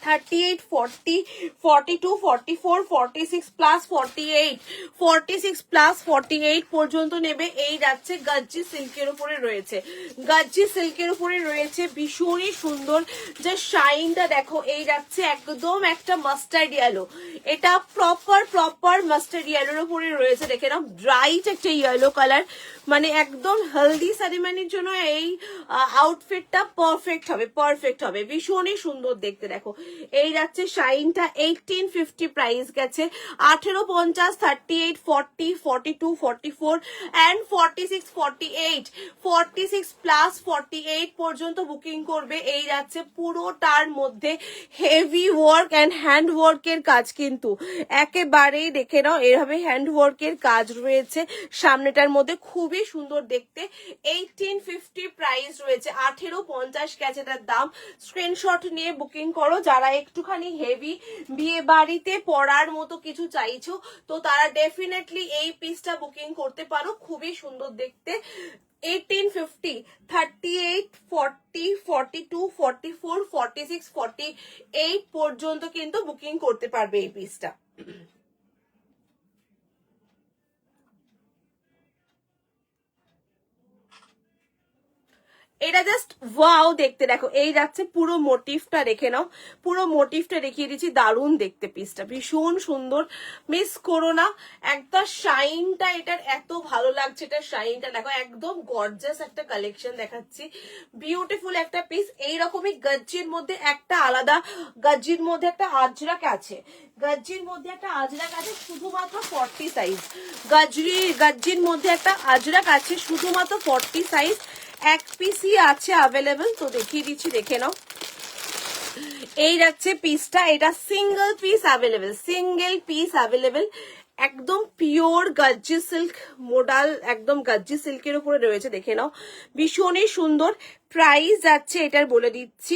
38, 40, 42, 44, 46 প্লাস 48, 46 প্লাস 48 পর্যন্ত নেবে। এই যাচ্ছে গজ্জি সিল্কের উপরে রয়েছে, গজ্জি সিল্কের উপরে রয়েছে, ভীষণই সুন্দর। যে শাইনটা দেখো, এই যাচ্ছে একদম একটা মাস্টার্ড ইয়েলো, এটা প্রপার মাস্টার্ড ইয়েলোর উপরে রয়েছে, দেখে নাও ব্রাইট একটা ইয়েলো কালার, মানে একদম হলদি সেরিমনির জন্য এই আউটফিটটা পারফেক্ট হবে, ভীষণই সুন্দর দেখতে। দেখো এই যাচ্ছে শাইনটা, 1850 প্রাইস গেছে। 1850, 38, 40, 42, 44 অ্যান্ড 46, 48, 46 প্লাস 48 পর্যন্ত বুকিং করবে। এই যাচ্ছে পুরোটার মধ্যে হেভি ওয়ার্ক অ্যান্ড হ্যান্ড ওয়ার্কের কাজ, কিন্তু একেবারেই দেখে নাও এভাবে হ্যান্ড ওয়ার্কের কাজ রয়েছে সামনেটার মধ্যে, খুবই সুন্দর দেখতে। 1850 প্রাইস রয়েছে, 1850 গেছে এটার দাম। স্ক্রিনশট নিয়ে বুকিং করো যারা একটুখানি হেভি বিয়ে বাড়িতে পরার মতো কিছু চাইছো, তো তারা ডেফিনেটলি এই পিসটা বুকিং করতে পারো, খুবই সুন্দর দেখতে। 1850, 38, 40, 42, 44, 46, 48 পর্যন্ত কিন্তু বুকিং করতে পারবে এই পিসটা। এটা জাস্ট ওয়াও দেখতে, দেখো এই যাচ্ছে পুরো মোটিভটা, দেখে নাও পুরো মোটিভটা দেখিয়ে দিচ্ছি, দারুণ দেখতে পিসটা, ভীষণ সুন্দর, মিস করো না। একটা শাইনটা এটার এত ভালো লাগছে, এটা শাইনটা দেখো, একদম গর্জাস একটা কালেকশন দেখাচ্ছি, বিউটিফুল একটা পিস। এইরকমই গজ্জির মধ্যে একটা আলাদা, গজ্জির মধ্যে একটা আজরাক আছে, গজ্জির মধ্যে একটা আজরাক আছে শুধুমাত্র 40 সাইজ, গজ্জির মধ্যে একটা আজরাক আছে শুধুমাত্র 40 সাইজ, এক পিসই আছে অ্যাভেলেবল, তো দেখিয়ে দিচ্ছি, দেখে নাও। এই যাচ্ছে পিসটা, এটা সিঙ্গেল পিস অ্যাভেলেবেল, একদম পিওর গজ্জি সিল্ক মোডাল, একদম গজ্জি সিল্কের উপরে রয়েছে, দেখে নাও ভীষণই সুন্দর। প্রাইস যাচ্ছে এটার বলে দিচ্ছি,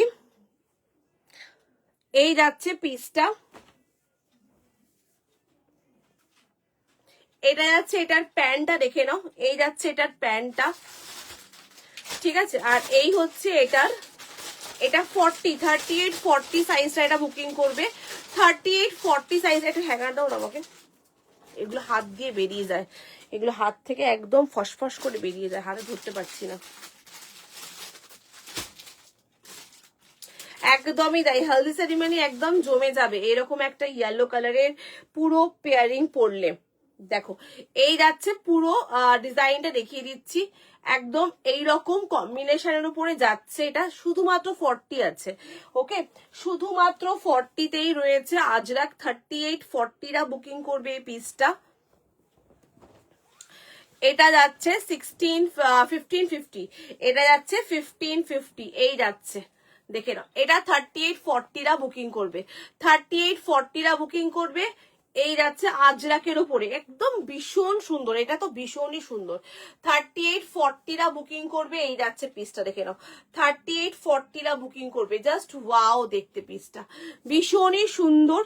এই যাচ্ছে পিসটা, এটা যাচ্ছে এটার প্যান্টটা, দেখে নাও এই যাচ্ছে এটার প্যান্টটা, ঠিক আছে। আর এই হচ্ছে এটার, এটা 40, 38, 40 সাইজটা এটা বুকিং করবে। 38, 40 সাইজ, একটা হ্যাঙ্গার দাও না আমাকে, এগুলো হাত দিয়ে বেরিয়ে যায়, এগুলো হাত থেকে একদম ফসফস করে বেরিয়ে যায়, হাতে ধরতে পারছি না, একদমই তাই। হলদি সেরিমনি একদম জমে যাবে এরকম একটা ইয়েলো কালারের পুরো পেয়ারিং পরলে। দেখো এই যাচ্ছে পুরো ডিজাইনটা দেখিয়ে দিচ্ছি, একদম এইরকম কম্বিনেশনের উপরে যাচ্ছে, এটা শুধুমাত্র 40 আছে, ওকে শুধুমাত্র 40তেই রয়েছে আজরাক। 38, 40রা বুকিং করবে এই পিসটা। এটা যাচ্ছে 1550, এটা যাচ্ছে 1550, এই যাচ্ছে দেখে নাও, এটা 38, 40রা বুকিং করবে, 38, 40রা বুকিং করবে। এই যাচ্ছে আজরাকের উপরে, একদম ভীষণ সুন্দর, এটা তো ভীষণই সুন্দর। 38, 40রা বুকিং করবে, এই যাচ্ছে পিসটা, দেখে নাও 38, 40রা বুকিং করবে, জাস্ট ওয়াও দেখতে পিসটা, ভীষণই সুন্দর,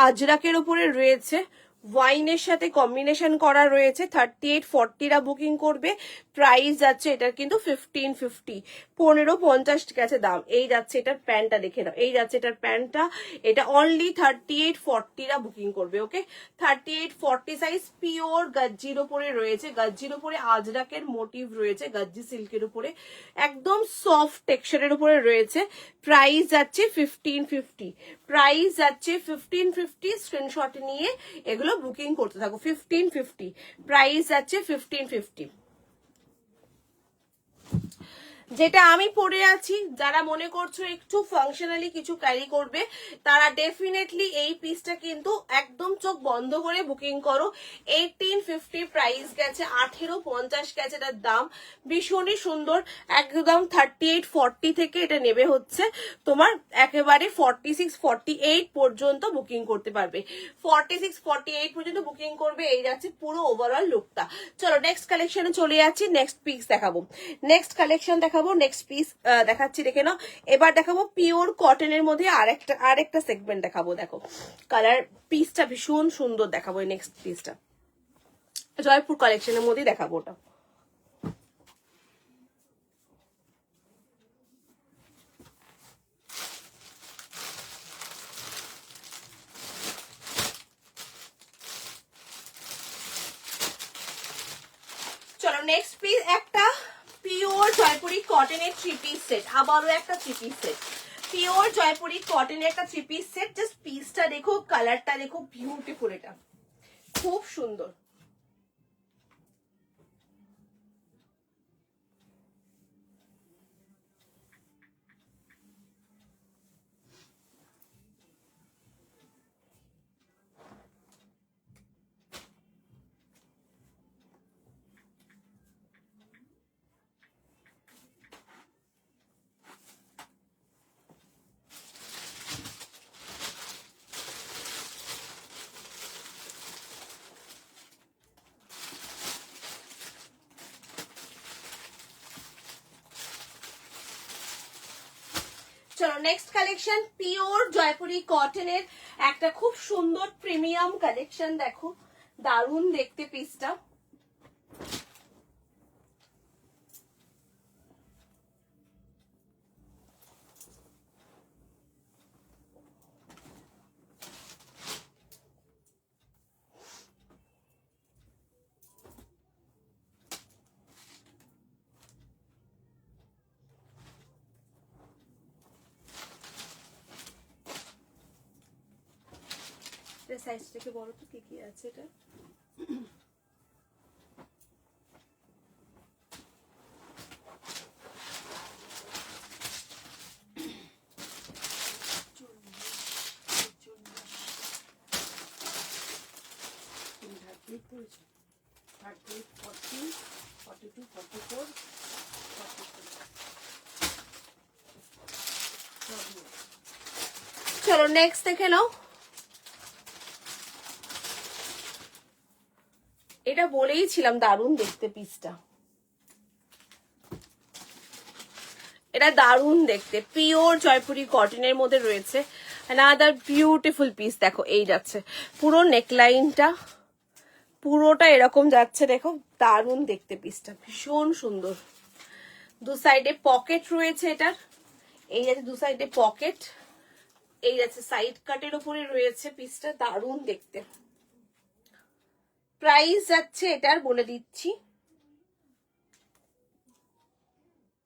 আজরাকের উপরে রয়েছে, ওয়াইনের সাথে কম্বিনেশন করা রয়েছে। 3840রা বুকিং করবে। প্রাইস যাচ্ছে এটার কিন্তু 1550, 1550 গেছে দাম। এই যাচ্ছে এটার প্যান্টটা, দেখে নাও, এই যাচ্ছে এটার প্যান্টটা। এটা অনলি 3840রা বুকিং করবে। ওকে, 3840 সাইজ, পিওর গাজ্জির উপরে রয়েছে। গাজ্জির উপরে আজরাকের মোটিভ রয়েছে, গাজ্জি সিল্কের উপরে একদম সফট টেক্সচারের উপরে রয়েছে। প্রাইস যাচ্ছে 1550, প্রাইস যাচ্ছে 1550। স্ক্রিনশট নিয়ে এগুলো বুকিং করতে থাকো। 1550 প্রাইস যাচ্ছে, 1550। যেটা আমি পরে আছি, যারা মনে করছো একটু ফাংশনালি কিছু ক্যারি করবে, তারা ডেফিনেটলি এই পিসটা কিন্তু একদম চোখ বন্ধ করে বুকিং করো। 1850 প্রাইস গেছে, 1850 গেছে এটার দাম। ভীষণই সুন্দর, একদম 3840 থেকে এটা নেবে হচ্ছে তোমার একেবারে 46 48 পর্যন্ত বুকিং করতে পারবে। 46 48 পর্যন্ত বুকিং করবে। এই যাচ্ছে পুরো ওভারঅল লুকটা। চলো নেক্সট কালেকশনে চলে যাচ্ছি, নেক্সট পিস দেখাবো, নেক্সট কালেকশন দেখাবো, নেক্সট পিস দেখাচ্ছি, দেখে নাও। এবার দেখাবো পিওর কটনের মধ্যে আরেকটা সেগমেন্ট দেখাবো। দেখো কালার পিসটা ভীষণ সুন্দর দেখাবো। এই নেক্সট পিসটা জয়পুর কালেকশনের মধ্যেই দেখাবো ওটা। চলো নেক্সট পিস একটা পিওর জয়পুরি কটনের 3 পিস সেট, আবারও একটা 3 পিস সেট, পিওর জয়পুরি কটনের একটা 3 পিস সেট। জাস্ট পিসটা দেখো, কালারটা দেখো, বিউটিফুল, এটা খুব সুন্দর। চলো নেক্সট কালেকশন, পিওর জয়পুরি কটনের একটা খুব সুন্দর প্রিমিয়াম কালেকশন। দেখো দারুণ দেখতে পিসটা। সাইজটাকে বলো তো কি কি আছে এটা। চলো নেক্সট দেখে নাও। এটা বলেই ছিলাম দারুণ দেখতে পিসটা, এটা দারুণ দেখতে, পিওর জয়পুরি কটনের মধ্যে রয়েছে। Another beautiful piece. দেখো এই যাচ্ছে পুরো নেকলাইনটা, পুরোটা এরকম যাচ্ছে, দেখো দারুণ দেখতে পিসটা, ভীষণ সুন্দর। দু সাইডে পকেট রয়েছে এটার, এই যাচ্ছে দু সাইডে পকেট, এই যাচ্ছে সাইড কাটের উপরে রয়েছে পিসটা, দারুণ দেখতে। প্রাইস যাচ্ছে এটার বলে দিচ্ছি,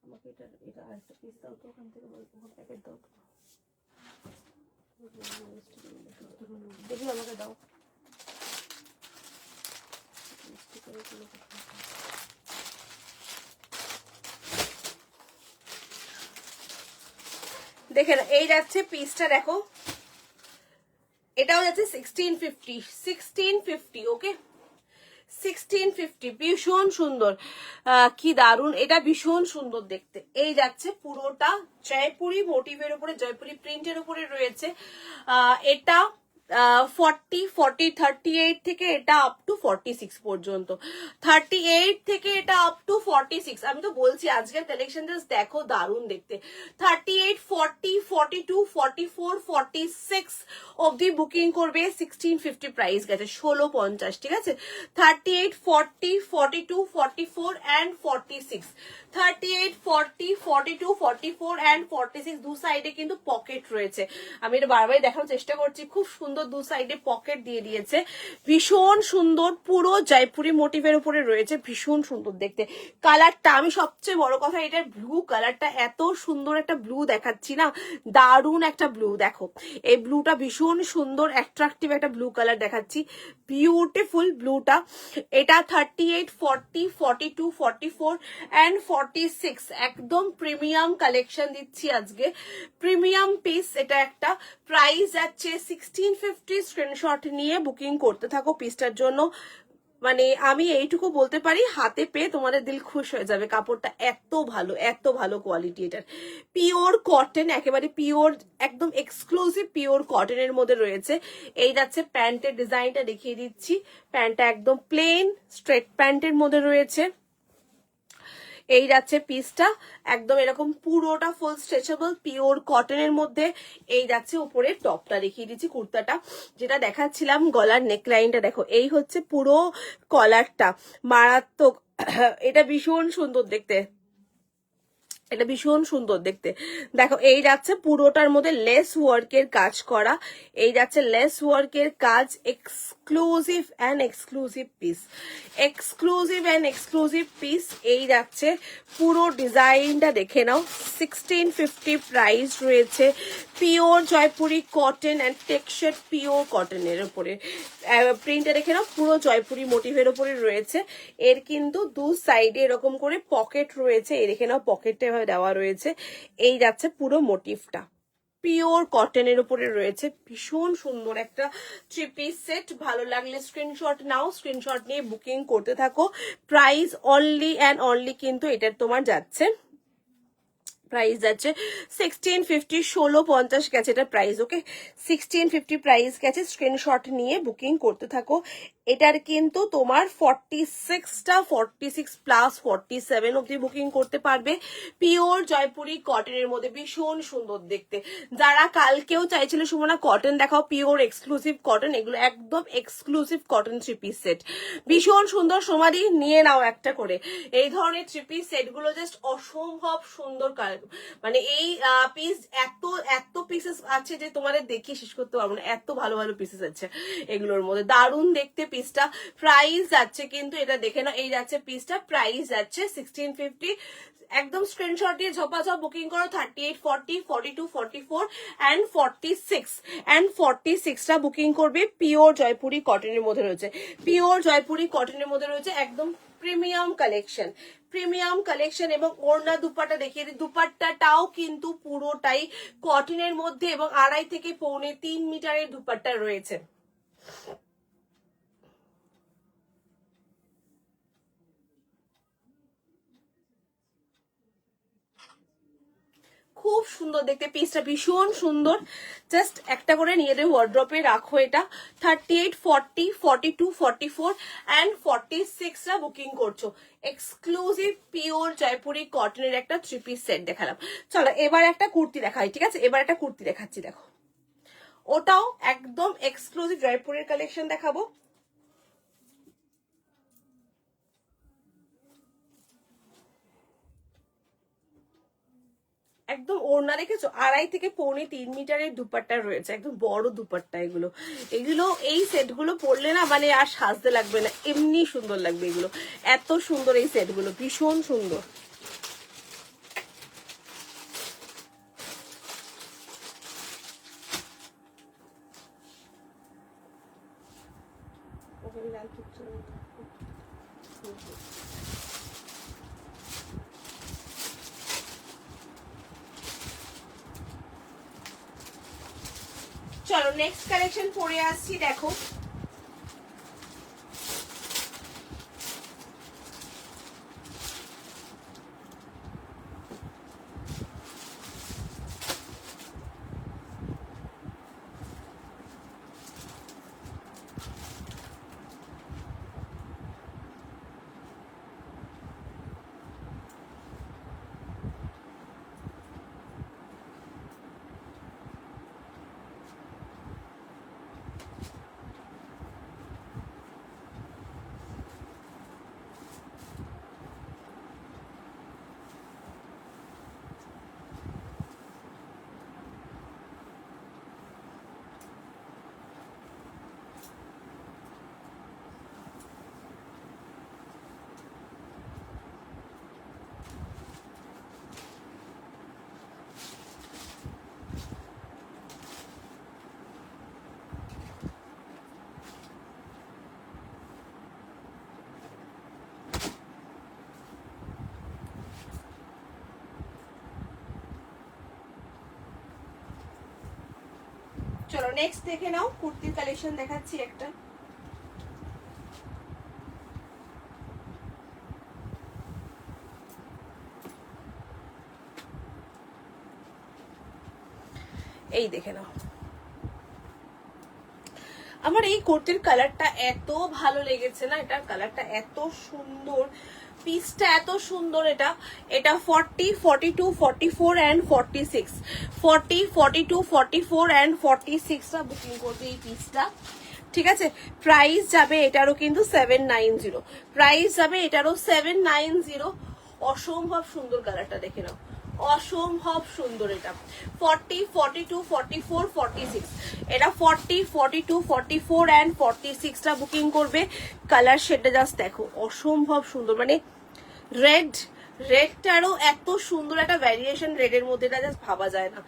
আমাকে এটা আরেকটা পিস দাও তো, ওখান থেকে প্যাকেট দাও তো, দেখি আমাকে দাও। দেখে না, এই যাচ্ছে পিসটা, দেখো এটাও যাচ্ছে 1650, 1650। ওকে 1650, ভীষণ সুন্দর, কি দারুন, এটা ভীষণ সুন্দর দেখতে। এই যাচ্ছে পুরোটা জয়পুরি মোটিভের উপরে, জয়পুরি প্রিন্টের উপরে রয়েছে। এটা 38 থেকে এটা আপ টু 46 পর্যন্ত, 38 থেকে এটা আপ টু 46। আমি তো বলছি আজকের কালেকশন জাস্ট দেখো, দারুণ দেখতে। 38, 40, 42, 44, 46 অবধি বুকিং করবে। 1650 প্রাইস গেছে, 1650, ঠিক আছে। 38, 40, 42, 44 and 46, 38, 40, 42, 44 and 46 দু সাইডে কিন্তু পকেট রয়েছে। আমি এটা বারবারই দেখানোর চেষ্টা করছি, খুব সুন্দর দু সাইডে পকেট দিয়ে দিয়েছে, ভীষণ সুন্দর, পুরো জয়পুরি মোটিভের উপরে রয়েছে, ভীষণ সুন্দর দেখতে। কালারটা, আমি সবচেয়ে বড় কথা, এটার ব্লু কালারটা এত সুন্দর একটা ব্লু দেখাচ্ছি না, দারুণ একটা ব্লু। দেখো এই ব্লুটা ভীষণ সুন্দর, অ্যাট্রাকটিভ একটা ব্লু কালার দেখাচ্ছি, বিউটিফুল ব্লুটা। এটা 38, 40, 42, 44 and 46 একদম প্রিমিয়াম কালেকশন দিচ্ছি আজকে, প্রিমিয়াম পিস। এটা একটা প্রাইস যাচ্ছে 1650। স্ক্রিনশট নিয়ে বুকিং করতে থাকো পিসটার জন্য। মানে আমি এইটুকু বলতে পারি, হাতে পেয়ে তোমাদের দিল খুশ হয়ে যাবে। কাপড়টা এত ভালো, এত ভালো কোয়ালিটি এটার। পিওর কটন, একেবারে পিওর, একদম এক্সক্লুসিভ পিওর কটনের মধ্যে রয়েছে। এই যাচ্ছে প্যান্টের ডিজাইনটা দেখিয়ে দিচ্ছি। প্যান্টটা একদম প্লেন স্ট্রেট প্যান্টের মধ্যে রয়েছে। এই যাচ্ছে পিসটা একদম এরকম পুরোটা ফুল স্ট্রেচেবল পিওর কটনের মধ্যে। এই যাচ্ছে উপরে টপটা দেখিয়ে দিচ্ছি, কুর্তাটা যেটা দেখাচ্ছিলাম, গলার নেকলাইনটা দেখো, এই হচ্ছে পুরো কলারটা, মারাত্মক। এটা ভীষণ সুন্দর দেখতে, এটা ভীষণ সুন্দর দেখতে। দেখো এই যাচ্ছে পুরোটার মধ্যে লেস ওয়ার্কের কাজ করা, এই যাচ্ছে লেস ওয়ার্কের কাজ, exclusive and exclusive piece, exclusive and exclusive piece. এই যাচ্ছে পুরো ডিজাইনটা দেখে নাও। 1650 প্রাইস রয়েছে, pure Jaipuri cotton and texture pure কটনের উপরে। প্রিন্টটা দেখে নাও, পুরো জয়পুরি মোটিভের উপরে রয়েছে। এর কিন্তু দু সাইডে এরকম করে পকেট রয়েছে, এই দেখে নাও পকেটটা এভাবে দেওয়া রয়েছে। এই যাচ্ছে পুরো মোটিভটা, পিওর কটনের উপরে রয়েছে, ভীষণ সুন্দর একটা থ্রি পিস সেট। ভালো লাগলে স্ক্রিনশট নাও, স্ক্রিনশট নিয়ে বুকিং করতে থাকো। প্রাইস অনলি অ্যান্ড অনলি কিন্তু এটার তোমার যাচ্ছে, প্রাইস যাচ্ছে 1650, 1650 গেছে এটা প্রাইস। ওকে, 1650 প্রাইস গেছে, স্ক্রিনশট নিয়ে বুকিং করতে থাকো। এটার কিন্তু তোমার 46টা, 46 প্লাস 47 অব্দি বুকিং করতে পারবে। পিওর জয়পুরি কটনের মধ্যে ভীষণ সুন্দর দেখতে। যারা কালকেও চাইছিল সুমনা কটন দেখাও, পিওর এক্সক্লুসিভ কটন, এগুলো একদম exclusive cotton three piece set, ভীষণ সুন্দর। সমাধি নিয়ে নাও একটা করে, এই ধরনের থ্রি পিস সেট গুলো জাস্ট অসম্ভব সুন্দর। মানে এই পিস এত এত পিসেস আছে যে তোমাদের দেখিয়ে শেষ করতে পারবো না, এত ভালো ভালো পিসেস আছে এগুলোর মধ্যে, দারুণ দেখতে পিসটা। প্রাইস যাচ্ছে কিন্তু এটা দেখে নাও, এই যাচ্ছে পিসটা, প্রাইস যাচ্ছে 1650। একদম স্ক্রিনশট দিয়ে ঝপাঝপ বুকিং করো। 38, 40, 42, 44 and 46 and 46টা বুকিং করবে। পিওর জয়পুরি কটনের মধ্যে রয়েছে, পিওর জয়পুরি কটনের মধ্যে রয়েছে, একদম প্রিমিয়াম কালেকশন, প্রিমিয়াম কালেকশন। এবং ওড়না দুপাট্টা দেখিয়ে দিই, দুপাট্টাটাও কিন্তু পুরোটাই কটনের মধ্যে এবং 2.5 থেকে 3.25 মিটারের দুপাট্টা রয়েছে। খুব সুন্দর দেখতে, পিসটা ভীষণ সুন্দর। জাস্ট একটা করে নিয়ে দেবে ওয়ার্ড্রপে রাখো। এটা 38, 40, 42, 44 and 46রা বুকিং করছো। এক্সক্লুসিভ পিওর জয়পুরি কটনের একটা থ্রি পিস সেট দেখালাম। চলো এবার একটা কুর্তি দেখাই, ঠিক আছে? এবার একটা কুর্তি দেখাচ্ছি, দেখো ওটাও একদম এক্সক্লুসিভ জয়পুরের কালেকশন দেখাবো। একদম ওড়না দেখেছো, 2.5 থেকে 3.25 মিটারের দুপাট্টা রয়েছে, একদম বড় দুপাট্টা। এগুলো এগুলো এই সেটগুলো পরলে না মানে আর সাজতে লাগবে না, এমনি সুন্দর লাগবে এগুলো। এত সুন্দর এই সেটগুলো, ভীষণ সুন্দর। চলো নেক্সট কালেকশন পরে আসছি, দেখো চলো নেক্সট দেখে নাও, কুর্তির কালেকশন দেখাচ্ছি একটা। এই দেখে নাও, আমার এই কুর্তির কালারটা এত ভালো লেগেছে না, এটার কালারটা এত সুন্দর, পিসটা এত সুন্দর। এটা এটা 40, 42, 44 এন্ড 46, 40, 42, 44 এন্ড 46 টা বুকিং করবে এই পিসটা। ঠিক আছে, প্রাইস যাবে এটারও কিন্তু 790, প্রাইস যাবে এটারও 790। অসম্ভব সুন্দর কালারটা দেখে নাও, অসম্ভব সুন্দর। এটা 40, 42, 44, 46, এটা 40, 42, 44 এন্ড 46 টা বুকিং করবে। কালার শেডটা জাস্ট দেখো, অসম্ভব সুন্দর, মানে রেডটারও এত সুন্দর একটা ভ্যারিয়েশন রেডের মধ্যে, এটা জাস্ট ভাবা যায় না,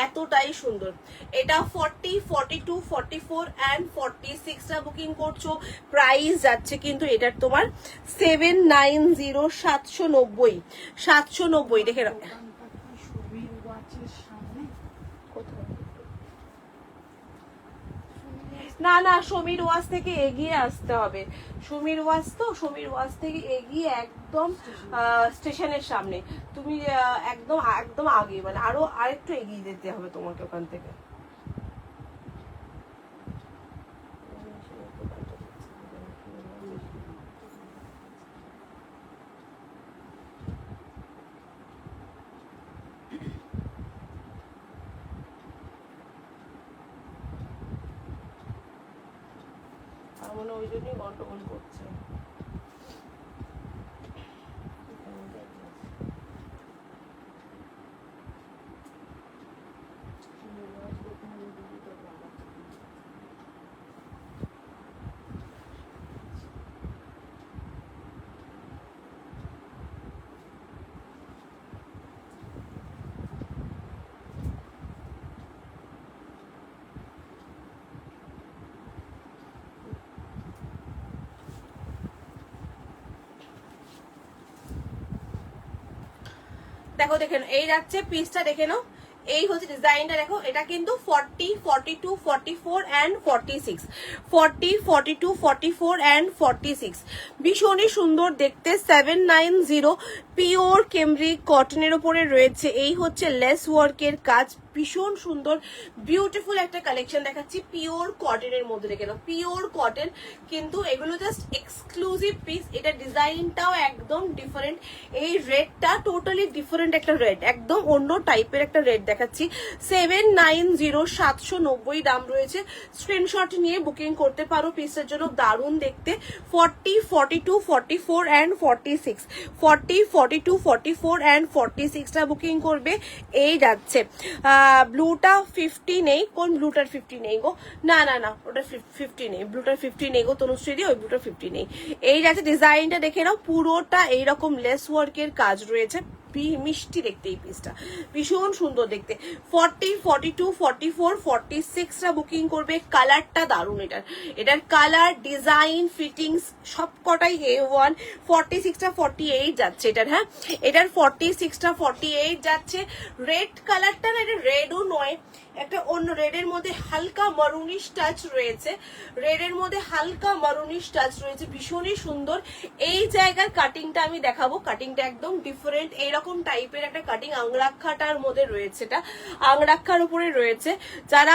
এতটাই সুন্দর। এটা 40, 42, 44 এন্ড 46 টা বুকিং করছো। প্রাইস যাচ্ছে কিন্তু এটার তোমার 790, 790, 790। দেখে নাও, সুবীর ওয়াচের সামনে না না, সমীর ওয়াচ থেকে এগিয়ে আসতে হবে। সমীর ওয়াচ তো, সমীর ওয়াচ থেকে এগিয়ে একদম স্টেশনের সামনে তুমি, একদম একদম আগে, মানে আরো আরেকটু এগিয়ে যেতে হবে তোমাকে ওখান থেকে। আমার মনে হয় ওই জন্যই গন্ডগোল করছে। দেখো দেখে নাও, এই যাচ্ছে পিসটা দেখে নাও, এই হচ্ছে ডিজাইনটা দেখো। এটা কিন্তু 40, 42, 44 এন্ড 46, 40, 42, 44 এন্ড 46, ভীষণই সুন্দর দেখতে। 790, পিওর কেমব্রিক কটনের উপরে রয়েছে। এই হচ্ছে লেস ওয়ার্কের কাজ, ভীষণ সুন্দর বিউটিফুল একটা কালেকশন দেখাচ্ছি পিওর কটনের মধ্যে। দেখে নাও, পিওর কটন, কিন্তু এগুলো জাস্ট এক্সক্লুসিভ পিস। এটা ডিজাইনটাও একদম ডিফারেন্ট, এই রেডটা টোটালি ডিফারেন্ট একটা রেড, একদম অন্য টাইপের একটা রেড দেখাচ্ছি। 790, 790 দাম রয়েছে। স্ক্রিনশট নিয়ে বুকিং করতে পারো পিসের জন্য, দারুণ দেখতে। 40, 42, 44 এন্ড 46, 40, 42, 44 এন্ড 46 টা বুকিং করবে। এই যাচ্ছে ব্লুটা 50 নেই, কোন ব্লুটার 50 নেই গো? না না না, ওটা 50 নেই, ব্লুটার 50 নেই গো তনুশ্রী, ওই ব্লুটার 50 নেই। এই যাচ্ছে ডিজাইনটা দেখে নাও, পুরোটা এইরকম লেস ওয়ার্কের কাজ রয়েছে, মিষ্টি দেখতে এই পিসটা, ভীষণ সুন্দর দেখতে। 40, 42, 44, 46 টা বুকিং করবে। কালারটা দারুণ, এটার কালার, ডিজাইন, ফিটিংস সব কটাই A1। 46 টা 48 যাচ্ছে এটার, হ্যাঁ এটার 46 টা 48 যাচ্ছে। রেড কালারটা না, এটা রেডও নয়, একটা অন্য রেডের মধ্যে হালকা মারুনিশ টাচ রয়েছে, রেডের মধ্যে হালকা মারুনিশ টাচ রয়েছে, ভীষণই সুন্দর। এই জায়গার কাটিংটা আমি দেখাবো, কাটিংটা একদম ডিফারেন্ট, এইরকম টাইপের একটা কাটিং আংরাক্ষাটার মধ্যে রয়েছে, এটা আংরাক্ষার উপরে রয়েছে। যারা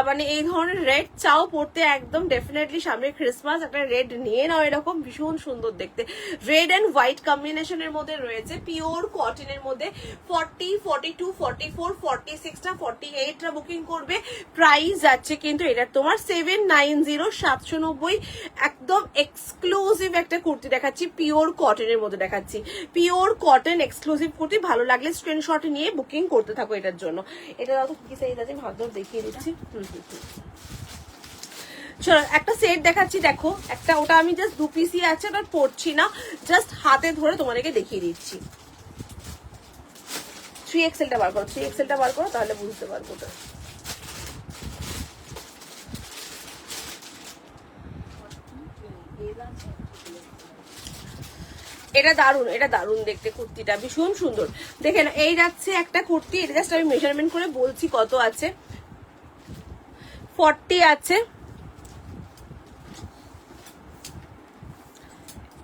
মানে এই ধরনের রেড চাও পড়তে, একদম ডেফিনেটলি সামনে ক্রিসমাস, একটা রেড নিয়ে নাও, এরকম ভীষণ সুন্দর দেখতে। রেড এন্ড হোয়াইট কম্বিনেশনের মধ্যে রয়েছে, পিওর কটনের মধ্যে। 40, 42, 44, 46 টা 48 টা বুকিং করবে। প্রাইস যাচ্ছে কিন্তু এটা তোমার 790, 790। একদম এক্সক্লুসিভ একটা কুর্তি দেখাচ্ছি, পিওর কটনের মধ্যে দেখাচ্ছি, পিওর কটন এক্সক্লুসিভ কুর্তি। ভালো লাগলে স্ক্রিনশট নিয়ে বুকিং করতে থাকো এটার জন্য। এটা দাও তো কি সাইজ আছে, ভালো দেখিয়ে দিচ্ছি। চলো একটা সেট দেখাচ্ছি, দেখো একটা, ওটা আমি জাস্ট 2 পিসই আছে, ওটা পরছি না, জাস্ট হাতে ধরে তোমাদেরকে দেখিয়ে দিচ্ছি। 3XL টা বার করো, 3XL টা বার করো, তাহলে বুঝতে পারবো ওটা। এটা দারুন, এটা দারুন দেখতে, কুর্তিটা ভীষণ সুন্দর। দেখেন এই যাচ্ছে একটা কুর্তি, এটা জাস্ট আমি মেজারমেন্ট করে বলছি কত আছে। 40 আছে,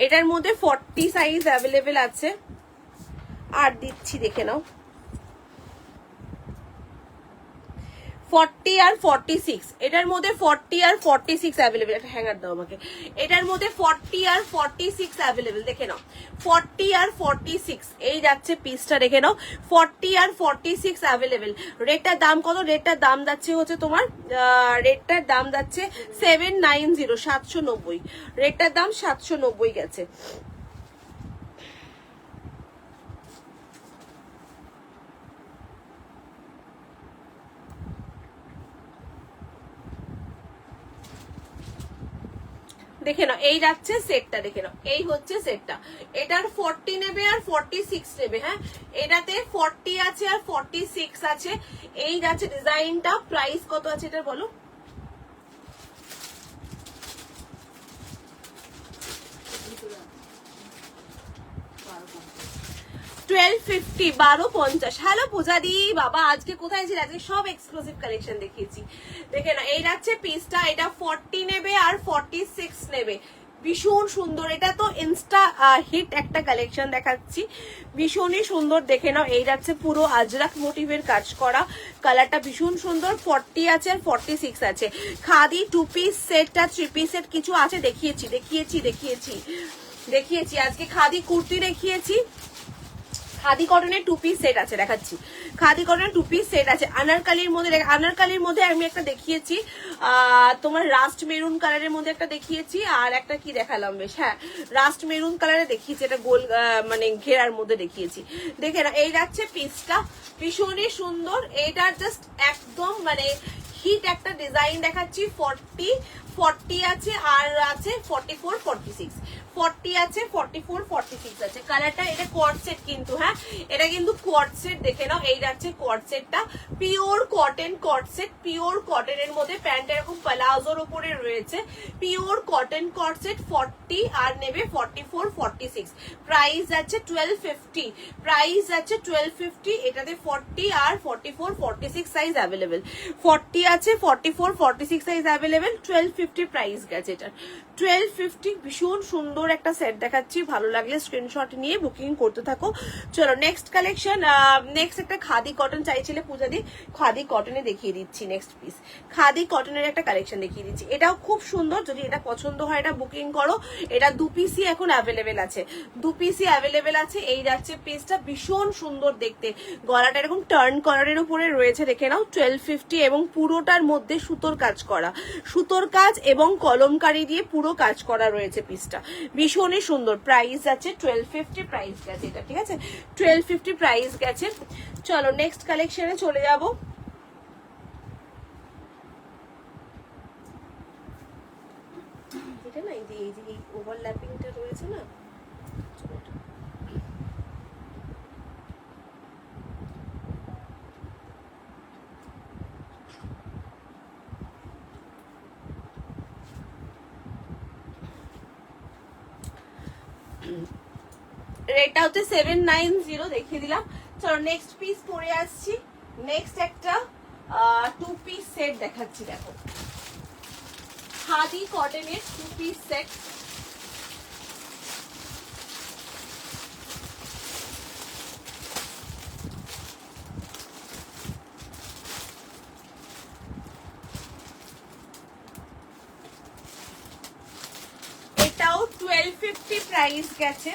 এটার মধ্যে 40 সাইজ অ্যাভেলেবেল আছে। আর দিচ্ছি দেখে নাও, 40 আর 46, এটার মধ্যে 40 আর 46 অ্যাভেলেবেল। একটা হ্যাঙ্গার দাও আমাকে। এটার মধ্যে 40 আর 46 অ্যাভেলেবেল, দেখে নাও 40 আর 46 এই যাচ্ছে পিসটা, দেখে নাও 40 আর 46 অ্যাভেলেবেল। রেটটার দাম কত? রেটটার দাম যাচ্ছে হচ্ছে তোমার, রেটটার দাম যাচ্ছে 790, 790, রেটটার দাম 790 গেছে। দেখে নাও এই যাচ্ছে সেটটা, দেখে নাও এই হচ্ছে সেটটা। এটার 40 নেবে আর 46 নেবে, হ্যাঁ এটাতে 40 আছে আর 46 আছে। এই যাচ্ছে ডিজাইনটা। প্রাইস কত আছে এটা বলো? 1250, 1250। হ্যালো পূজাদি বাবা, আজকে কোথায় ছিল? আজকে সব এক্সক্লুসিভ কালেকশন দেখিয়েছি। দেখে না এই যাচ্ছে পিসটা, এটা 40 নেবে আর 46 নেবে। ভীষণ সুন্দর, এটা তো ইনস্টা হিট একটা কালেকশন দেখাচ্ছি, ভীষণই সুন্দর। দেখে নাও এই যাচ্ছে পুরো আজরাক মোটিভের কাজ করা, কালারটা ভীষণ সুন্দর। 40 আছে আর 46 আছে। খাদি 2 পিস সেটটা 3 পিস সেট কিছু আছে, দেখিয়েছি দেখিয়েছি দেখিয়েছি দেখিয়েছি আজকে খাদি কুর্তি দেখিয়েছি। খাদি কটনের 2 পিস সেট আছে, দেখাচ্ছি। খাদি কটনের 2 পিস সেট আছে আনারকালির মধ্যে। আনারকালির মধ্যে আমি একটা দেখিয়েছি তোমার রাস্ট মেরুন কালারের মধ্যে একটা দেখিয়েছি, আর একটা কি দেখালাম বেশ, হ্যাঁ রাস্ট মেরুন কালারে দেখিয়েছি, এটা গোল মানে ঘেরার মধ্যে দেখিয়েছি। দেখে না এই যাচ্ছে পিসটা, ভীষণই সুন্দর। এইটার জাস্ট একদম মানে হিট একটা ডিজাইন দেখাচ্ছি। 40 আছে আর আছে 44, 46, 40 আছে 44, 46 আছে। কালারটা এটা কোয়ার্ড সেট কিন্তু, হ্যাঁ এটা কিন্তু কোয়ার্ড সেট। দেখে নাও এই যাচ্ছে কোয়ার্ড সেটটা, পিওর কটন কোয়ার্ড সেট, পিওর কটনের মধ্যে। প্যান্টটা এরকম প্লাজোর উপরে রয়েছে, পিওর কটন কোয়ার্ড সেট। 40 আর নেবে 44, 46, প্রাইস আছে 1250, প্রাইস আছে 1250। এটাতে 40 আর 44, 46 সাইজ অ্যাভেলেবেল। 40 আছে 44, 46 সাইজ অ্যাভেলেবেল। 1250 প্রাইস গেছে এটা, 1250। ভীষণ সুন্দর একটা সেট দেখাচ্ছি, ভালো লাগলে স্ক্রিনশট নিয়ে বুকিং করতে থাকো। চলো নেক্সট কালেকশন, নেক্সট একটা খাদি কটন চাইছিলে পূজাদি, খাদি কটনে দেখিয়ে দিচ্ছি নেক্সট পিস। খাদি কটনের একটা কালেকশন দেখিয়ে দিচ্ছি, এটাও খুব সুন্দর। যদি এটা পছন্দ হয় এটা বুকিং করো। এটা 2 পিসই এখন অ্যাভেলেবেল আছে, 2 পিসই অ্যাভেলেবেল আছে। এই যাচ্ছে পিসটা, ভীষণ সুন্দর দেখতে। গলাটা এরকম টার্ন কলারের উপরে রয়েছে, দেখে নাও 1250, এবং পুরোটার মধ্যে সুতোর কাজ করা, সুতোর কাজ এবং কলমকারি দিয়ে পুরো কাজ করা রয়েছে পিসটা, ভীষণই সুন্দর। প্রাইস আছে 1250, প্রাইস গেছে এটা, ঠিক আছে 1250 প্রাইস গেছে। চলো নেক্সট কালেকশনে চলে যাব। এটা না এই যে ওভারল্যাপিংটা রয়েছে না, রেটটা হচ্ছে 790, দেখিয়ে দিলাম। চলো নেক্সট পিস পরে আসছি। নেক্সট একটা 2 পিস সেট দেখাচ্ছি, দেখো খাদি কটনের 2 পিস সেট। এটাও 1250 প্রাইস গেছে।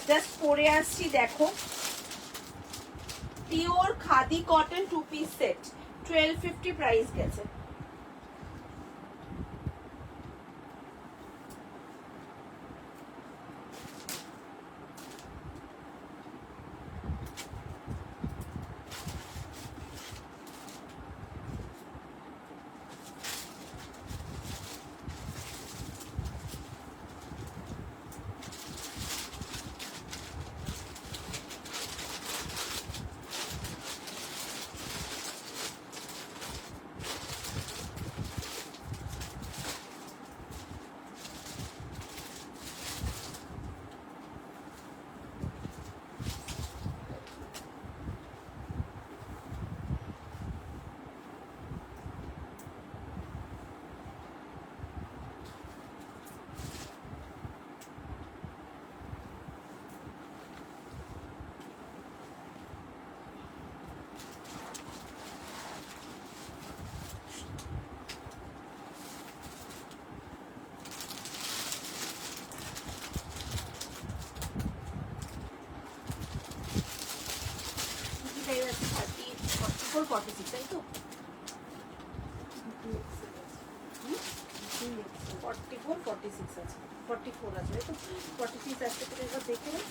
জাস্ট পরে আসছি, দেখো pure khadi cotton 2 piece set, 1250 price গেছে। 46, তাই তো? 44, 46 আছে, 44 আছে, তাই তো? 46 আসতে করে একবার দেখে নাও।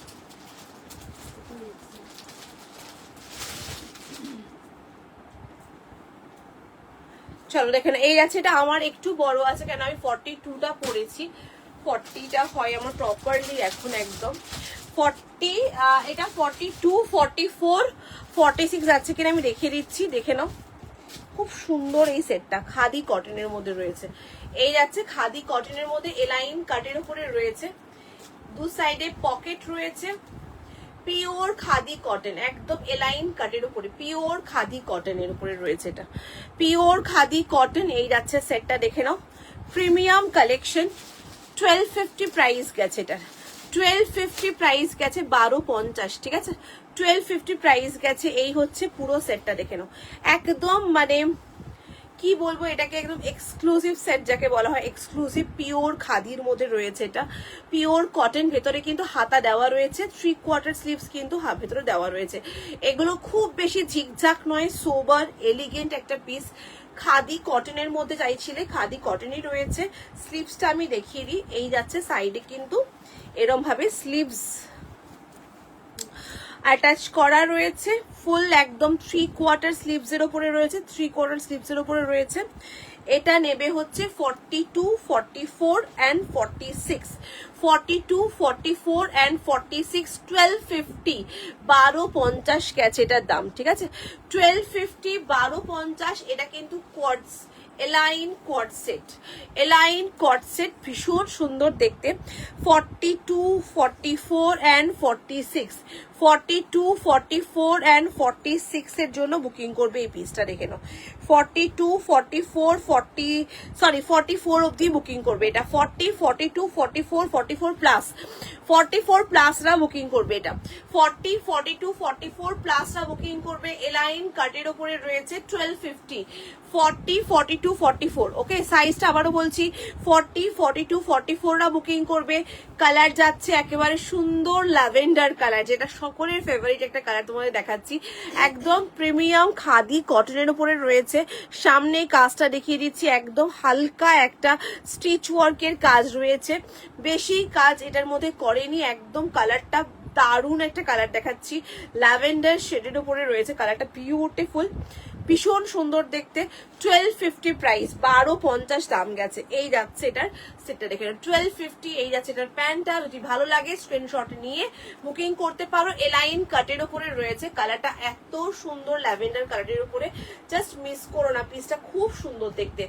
চলো দেখেন, এই আছে, এটা আমার একটু বড় আছে, কেন আমি 42টা পরেছি। 40টা হয় আমার প্রপারলি এখন একদম। 40, এটা 42, 44, 46 আছে কিনা আমি দেখে দিচ্ছি, দেখে নাও। খুব সুন্দর এই সেটটা, খাদি কটনের মধ্যে রয়েছে। এই যাচ্ছে খাদি কটনের মধ্যে, এলাইন কাটের উপরে রয়েছে, দু সাইডে পকেট রয়েছে, পিওর খাদি কটন, একদম এলাইন কাটের উপরে, পিওর খাদি কটনের উপরে রয়েছে এটা, পিওর খাদি কটন। এই যাচ্ছে সেটটা, দেখে নাও, প্রিমিয়াম কালেকশন। 1250 প্রাইস গেছে এটার, 1250 প্রাইস গেছে, 1250, ঠিক আছে, 1250 প্রাইস গেছে। এই হচ্ছে পুরো সেটটা, দেখে নাও, একদম মানে কি বলবো এটাকে, একদম এক্সক্লুসিভ সেট যাকে বলা হয়, এক্সক্লুসিভ পিওর খাদির মধ্যে রয়েছে এটা, পিওর কটন। ভেতরে কিন্তু হাতা দেওয়া রয়েছে, 3/4 স্লিভস কিন্তু ভেতরে দেওয়া রয়েছে। এগুলো খুব বেশি ঝিকঝাক নয়, সোবার এলিগেন্ট একটা পিস। খাদি কটনের মধ্যে চাইছিলে, খাদি কটনই রয়েছে। স্লিভসটা আমি দেখিয়ে দিই, এই যাচ্ছে সাইডে কিন্তু এরম ভাবে স্লিভস অ্যাটাচ করা রয়েছে, ফুল একদম 3/4 স্লিভস এর উপরে রয়েছে, 3/4 স্লিভস এর উপরে রয়েছে। এটা নেবে হচ্ছে 42, 44 and 46, 42, 44 and 46, 1250, 1250 গেছে এটার দাম, ঠিক আছে, 1250, 1250। এটা কিন্তু coords A line coord set, A line coord set, ভীষণ সুন্দর দেখতে। 42, 44 and 46, 42, 44 and 46 এর জন্য বুকিং করবে এই পিসটা, দেখে নাও। 42, 44, 44 অবধি বুকিং করবে এটা, 40, 42, 44, 44 প্লাস, 44 প্লাসরা বুকিং করবে এটা, 40, 42, 44 প্লাসরা বুকিং করবে। এলাইন কাটের উপরে রয়েছে, 1250, 40, 42, 44, ওকে। সাইজটা আবারও বলছি, 40, 42, 44রা বুকিং করবে। কালার যাচ্ছে একেবারে সুন্দর ল্যাভেন্ডার কালার, যেটা সকলের ফেভারিট একটা কালার তোমাদের দেখাচ্ছি, একদম প্রিমিয়াম খাদি কটনের উপরে রয়েছে। সামনে কাজটা দেখিয়ে দিচ্ছি, একদম হালকা একটা স্টিচ ওয়ার্কের কাজ রয়েছে, বেশি কাজ এটার মধ্যে করেনি। একদম কালারটা দারুণ একটা কালার দেখাচ্ছি, ল্যাভেন্ডার শেডের উপরে রয়েছে, কালারটা বিউটিফুল, ভীষণ সুন্দর দেখতে। 1250 প্রাইস, 1250 দাম গেছে। এই যাচ্ছে এটার সেটটা, দেখে 1250। এই যাচ্ছে এটার প্যান্টটা, যদি ভালো লাগে স্ক্রিনশট নিয়ে বুকিং করতে পারো। এলাইন কাটের উপরে রয়েছে, কালারটা এত সুন্দর ল্যাভেন্ডার কালারের উপরে, জাস্ট মিস করো না, পিসটা খুব সুন্দর দেখতে।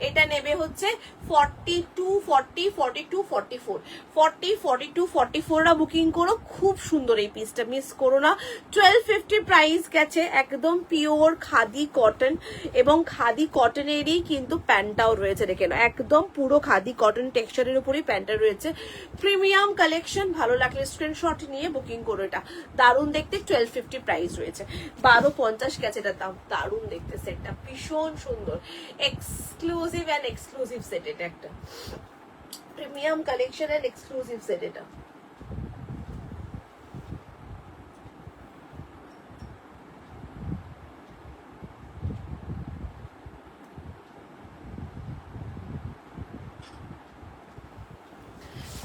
এটা নেবে হচ্ছে 42, 40, 42, 44, 40, 42, 44রা বুকিং করো, খুব সুন্দর এই পিসটা, মিস করো না। 1250 প্রাইস গেছে, একদম পিওর খাদি কটন, এবং খাদি কটনেরই কিন্তু প্যান্টটাও রয়েছে, দেখে নাও, একদম পুরো খাদি কটন টেক্সচারের উপরই প্যান্টটা রয়েছে। প্রিমিয়াম কালেকশন, ভালো লাগলে স্ক্রিনশট নিয়ে বুকিং করো, এটা দারুণ দেখতে। 1250 প্রাইস রয়েছে, 1250 গেছে এটার দাম। দারুণ দেখতে সেটটা, ভীষণ সুন্দর, এক্সক্লুসিভ অ্যান্ড এক্সক্লুসিভ সেট, এটা একটা premium collection and exclusive set এটা।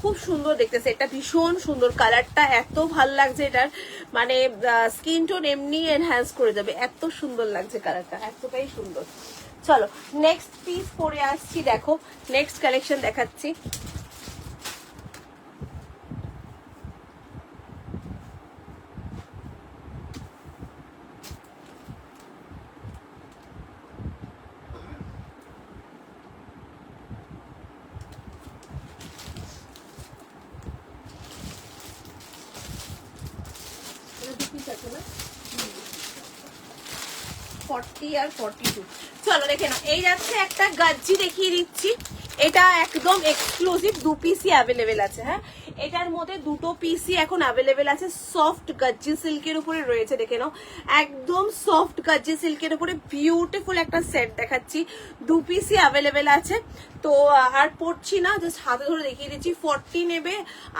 খুব সুন্দর দেখতেছে, এটা ভীষণ সুন্দর, কালারটা এত ভালো লাগছে এটার, মানে স্কিন টোন এমনি এনহ্যান্স করে যাবে, এত সুন্দর লাগছে কালারটা, এতটাই সুন্দর। চলো নেক্সট পিস পরে আসছি, দেখো নেক্সট কালেকশন দেখাচ্ছি। আছে না 40 আর 42। চলো দেখে নাও, এই যাচ্ছে একটা গাজ্জি দেখিয়ে দিচ্ছি, এটা একদম এক্সক্লুসিভ, 2 পিসই অ্যাভেলেবেল আছে। হ্যাঁ, এটার মধ্যে 2টো পিসই এখন অ্যাভেলেবেল আছে। সফট গাজ্জি সিল্কের উপরে রয়েছে, দেখে নাও, একদম সফট গাজ্জি সিল্কের উপরে বিউটিফুল একটা সেট দেখাচ্ছি। 2 পিসই অ্যাভেলেবেল আছে, তো আর পড়ছি না, জাস্ট হাতে ধরে দেখিয়ে দিচ্ছি। 40 নেবে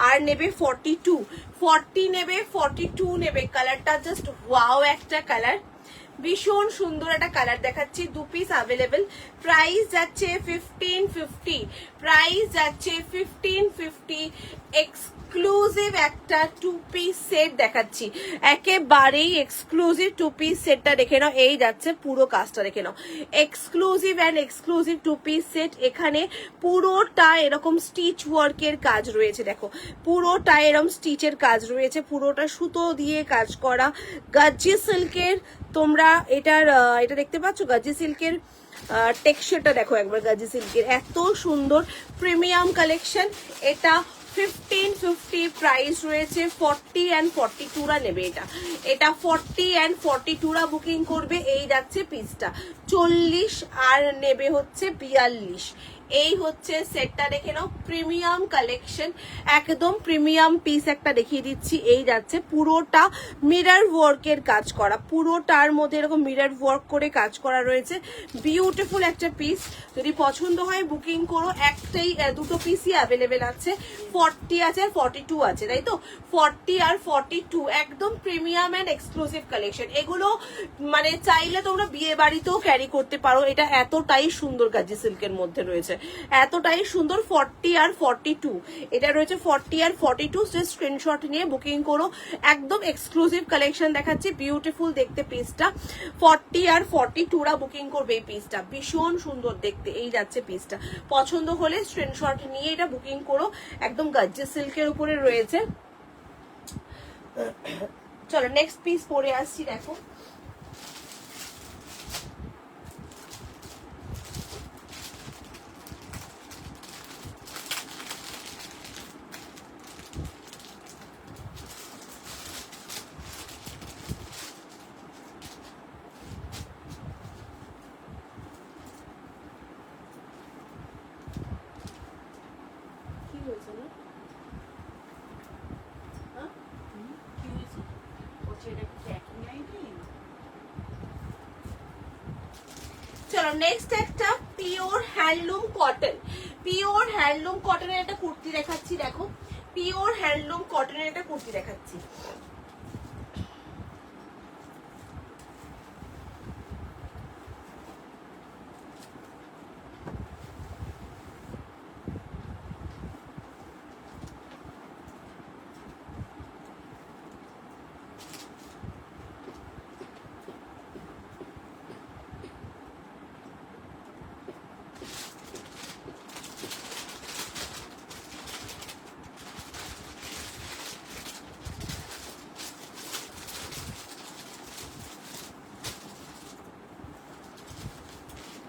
আর নেবে 42, 40 নেবে 42 নেবে। কালারটা জাস্ট ওয়াও একটা কালার, ভীষণ সুন্দর একটা কালার দেখাচ্ছি, 2 পিস অ্যাভেলেবেল। প্রাইস যাচ্ছে 1550, প্রাইস যাচ্ছে 1550। এক্সক্লুসিভ একটা 2 পিস সেট দেখাচ্ছি, একেবারেই এক্সক্লুসিভ 2 পিস সেটটা দেখে নাও। এই যাচ্ছে পুরো কাজটা দেখে নাও, exclusive and exclusive 2 piece set. এখানে পুরোটা এরকম স্টিচ ওয়ার্কের কাজ রয়েছে, দেখো পুরোটা এরকম স্টিচের কাজ রয়েছে, পুরোটা সুতো দিয়ে কাজ করা, গাজি সিল্কের। তোমরা এটা দেখতে পাচ্ছ গাজি সিল্কের টেক্সচারটা দেখো একবার, গাজি সিল্কের এত সুন্দর প্রিমিয়াম কালেকশন। এটা 1550 প্রাইস রয়েছে। 40 and 42 রা নেবে এটা 40 and 42 রা বুকিং করবে। এই যাচ্ছে পিসটা 40 আর নেবে হচ্ছে 42। এই হচ্ছে সেটটা দেখে নাও, প্রিমিয়াম কালেকশন, একদম প্রিমিয়াম পিস একটা দেখিয়ে দিচ্ছি। এই যাচ্ছে পুরোটা মিরর ওয়ার্কের কাজ করা, পুরোটার মধ্যে এরকম মিরর ওয়ার্ক করে কাজ করা রয়েছে। বিউটিফুল একটা পিস, যদি পছন্দ হয় বুকিং করো। দুটো পিসই অ্যাভেলেবেল আছে, 40 আছে আর 42 আছে, তাই তো? 40 আর 42 একদম প্রিমিয়াম এন্ড এক্সক্লুসিভ কালেকশন। এগুলো মানে চাইলে তোমরা বিয়ে বাড়িতেও ক্যারি করতে পারো, এটা এতটাই সুন্দর গাজি সিল্কের মধ্যে রয়েছে, এতটাই সুন্দর। 40 আর 42 এটা রয়েছে, 40 আর 42। জাস্ট স্ক্রিনশট নিয়ে বুকিং করো, একদম এক্সক্লুসিভ কালেকশন দেখাচ্ছি, বিউটিফুল দেখতে পিসটা। 40 আর 42 রা বুকিং করবে এই পিসটা, ভীষণ সুন্দর দেখতে। এই যাচ্ছে পিসটা, পছন্দ হলে স্ক্রিনশট নিয়ে এটা বুকিং করো, একদম গাজি সিল্কের উপরে রয়েছে। চলো নেক্সট পিস পরে আসছি, দেখো কি হয়েছে না, কি হয়েছে? বলছে এটা কি ট্র্যাকিং আইডি? চলো নেক্সট একটা pure handloom cotton, pure handloom কটনের একটা কুর্তি দেখাচ্ছি, দেখো পিওর হ্যান্ডলুম কটনের একটা কুর্তি দেখাচ্ছি।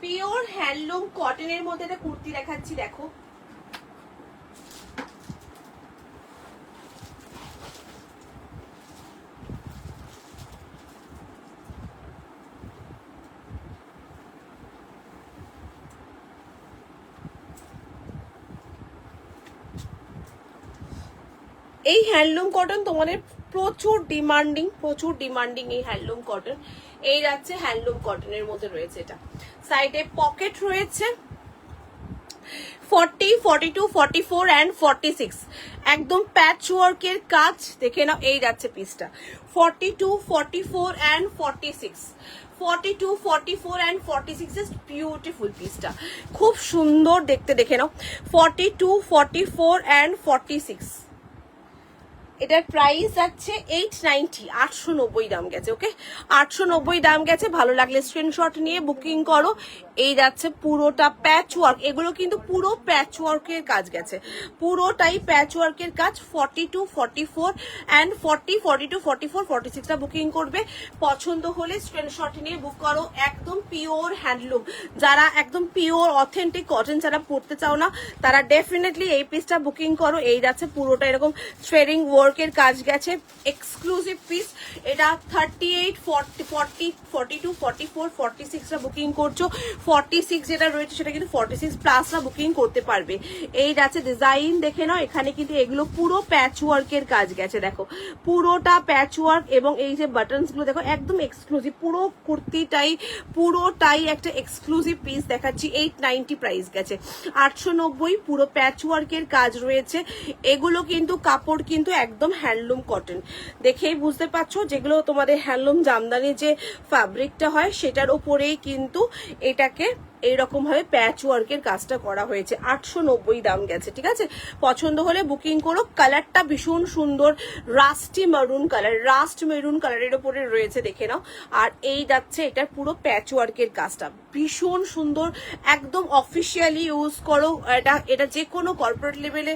পিওর হ্যান্ডলুম কটনের মধ্যে একটা কুর্তি দেখাচ্ছি, দেখো এই হ্যান্ডলুম কটন তোমাদের প্রচুর ডিমান্ডিং এই হ্যান্ডলুম কটন। এই যাচ্ছে হ্যান্ডলুম কটনের মধ্যে রয়েছে, এটা সাইডে পকেট রয়েছে। 40, 42, 44 and 46 একদম প্যাচ ওয়ার্কের কাজ দেখে নাও। এই যাচ্ছে পিসটা 42, 44 and 46, 42, 44 and 46, জাস্ট বিউটিফুল পিসটা, খুব সুন্দর দেখতে দেখে নাও। 42, 44 and 46 এটার প্রাইস যাচ্ছে 890, 890 দাম গেছে। ওকে 890 দাম গেছে। ভালো লাগলে স্ক্রিনশট নিয়ে বুকিং করো। এই যাচ্ছে পুরোটা প্যাচ ওয়ার্ক, এগুলো কিন্তু পুরো প্যাচ ওয়ার্কের কাজ গেছে, পুরোটাই প্যাচ ওয়ার্কের কাজ। 42, 44 and 40, 42, 44, 46 টা বুকিং করবে। পছন্দ হলে স্ক্রিনশট নিয়ে বুক করো। একদম পিওর হ্যান্ডলুম, যারা একদম পিওর অথেন্টিক কটন যারা পড়তে চাও না, তারা ডেফিনেটলি এই পিসটা বুকিং করো। এই যাচ্ছে পুরোটা এরকম থ্রেডিং ওয়ার্কের কাজ গেছে, এক্সক্লুসিভ পিস। এটা 38, 40, 42, 44, 46 টা বুকিং করছো। 46 যেটা রয়েছে সেটা কিন্তু 46 প্লাসরা বুকিং করতে পারবে। এই যাচ্ছে ডিজাইন দেখে নাও, এখানে কিন্তু এগুলো পুরো প্যাচ ওয়ার্কের কাজ গেছে, দেখো পুরোটা প্যাচ ওয়ার্ক, এবং এই যে বাটনস গুলো দেখো একদম এক্সক্লুসিভ, পুরো কুর্তিটাই পুরোটাই একটা এক্সক্লুসিভ পিস দেখাচ্ছি। 890 প্রাইস গেছে, 890, পুরো প্যাচ ওয়ার্কের কাজ রয়েছে। এগুলো কিন্তু কাপড় কিন্তু একদম হ্যান্ডলুম কটন, দেখেই বুঝতে পারছো, যেগুলো তোমাদের হ্যান্ডলুম জামদানি যে ফ্যাব্রিকটা হয় সেটার উপরেই কিন্তু এটাকে এইরকম ভাবে প্যাচ ওয়ার্কের কাজটা করা হয়েছে। 890 দাম গেছে, ঠিক আছে। পছন্দ হলে বুকিং করো। কালারটা ভীষণ সুন্দর, rusty maroon colour, rust maroon কালারের উপরে রয়েছে, দেখে নাও। আর এই যাচ্ছে এটার পুরো প্যাচ ওয়ার্কের কাজটা ভীষণ সুন্দর, একদম অফিসিয়ালি ইউজ করো এটা। এটা যে কোনো কর্পোরেট লেভেলে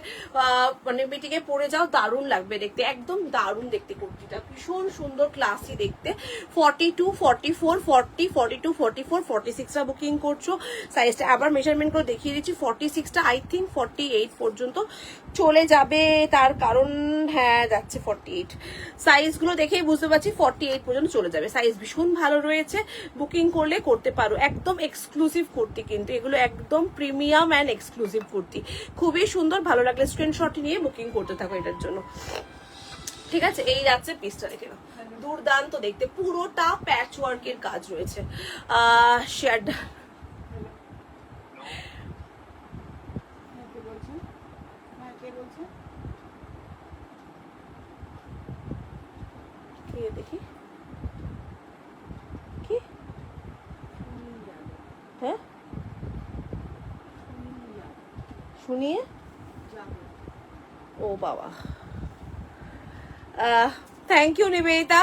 মানে মিটিং এ পরে যাও, দারুণ লাগবে দেখতে, একদম দারুণ দেখতে কুর্তিটা, ভীষণ সুন্দর ক্লাসি দেখতে। 42, 44, 40, 42, 44, 46টা বুকিং করছো। সাইজটা আবার মেজারমেন্ট করে দেখিয়ে দিচ্ছি, 46টা আই থিঙ্ক 48 পর্যন্ত চলে যাবে, তার কারণ হ্যাঁ যাচ্ছে 48। সাইজগুলো দেখেই বুঝতে পারছি 48 পর্যন্ত চলে যাবে। সাইজ ভীষণ ভালো রয়েছে, বুকিং করলে করতে পারো। একদম এক্সক্লুসিভ কুর্তি কিন্তু এগুলো, একদম প্রিমিয়াম অ্যান্ড এক্সক্লুসিভ কুর্তি, খুবই সুন্দর। ভালো লাগলে স্ক্রিনশট নিয়ে বুকিং করতে থাকো এটার জন্য, ঠিক আছে। এই যাচ্ছে পিসটা, দেখে নাও দুর্দান্ত দেখতে, পুরোটা প্যাচ ওয়ার্কের কাজ রয়েছে। শেড দেখি কি, হ্যাঁ শুনিয়ে, ও বাবা, থ্যাংক ইউ নিবেদিতা।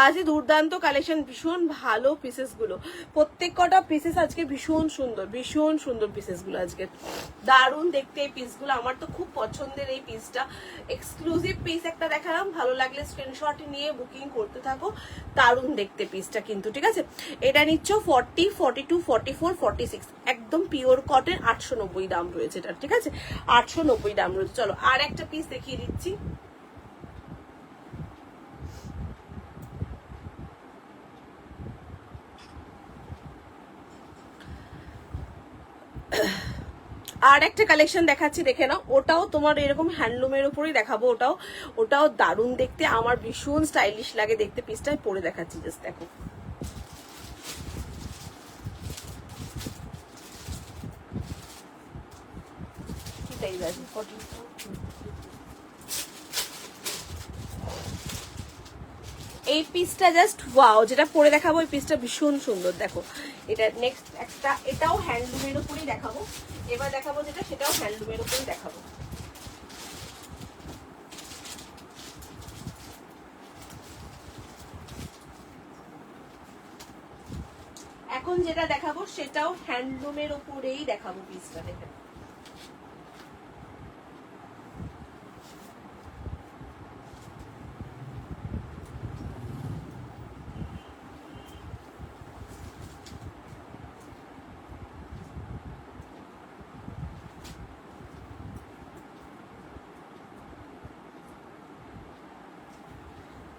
আজ দুর্দান্ত কালেকশন, ভীষণ ভালো পিসেস গুলো, প্রত্যেক কটা পিসেস আজকে ভীষণ সুন্দর, ভীষণ সুন্দর পিসেস গুলো আজকে, দারুণ দেখতে এই পিসগুলো। আমার তো খুব পছন্দের এই পিসটা, এক্সক্লুসিভ পিস একটা দেখালাম, ভালো লাগলে স্ক্রিনশট নিয়ে বুকিং করতে থাকো। দারুণ দেখতে পিসটা কিন্তু, ঠিক আছে। এটা নিচ্ছ 40, 42, 44, 46, একদম পিওর কটন, 890 দাম রয়েছে এটা, ঠিক আছে, 890 দাম রয়েছে। চলো আর একটা পিস দেখিয়ে দিচ্ছি। আর একটা কালেকশন দেখাচ্ছি, দেখে নাও। ওটাও তোমার এরকম হ্যান্ডলুমের উপরেই দেখাবো, ওটাও দারুণ দেখতে, আমার ভীষণ স্টাইলিশ লাগে দেখতে। পিসটাই পরে দেখাচ্ছি, জাস্ট দেখো। এই পিসটা জাস্ট ওয়াও, যেটা পরে দেখাবো এই পিসটা ভীষণ সুন্দর, দেখো। এটা নেক্সট একটা, এটাও হ্যান্ডলুমের উপরেই দেখাবো। এবার দেখাবো যেটা, সেটাও হ্যান্ডলুমের উপরেই দেখাবো। এখন যেটা দেখাবো সেটাও হ্যান্ডলুমের উপরেই দেখাবো পিসটা, দেখে।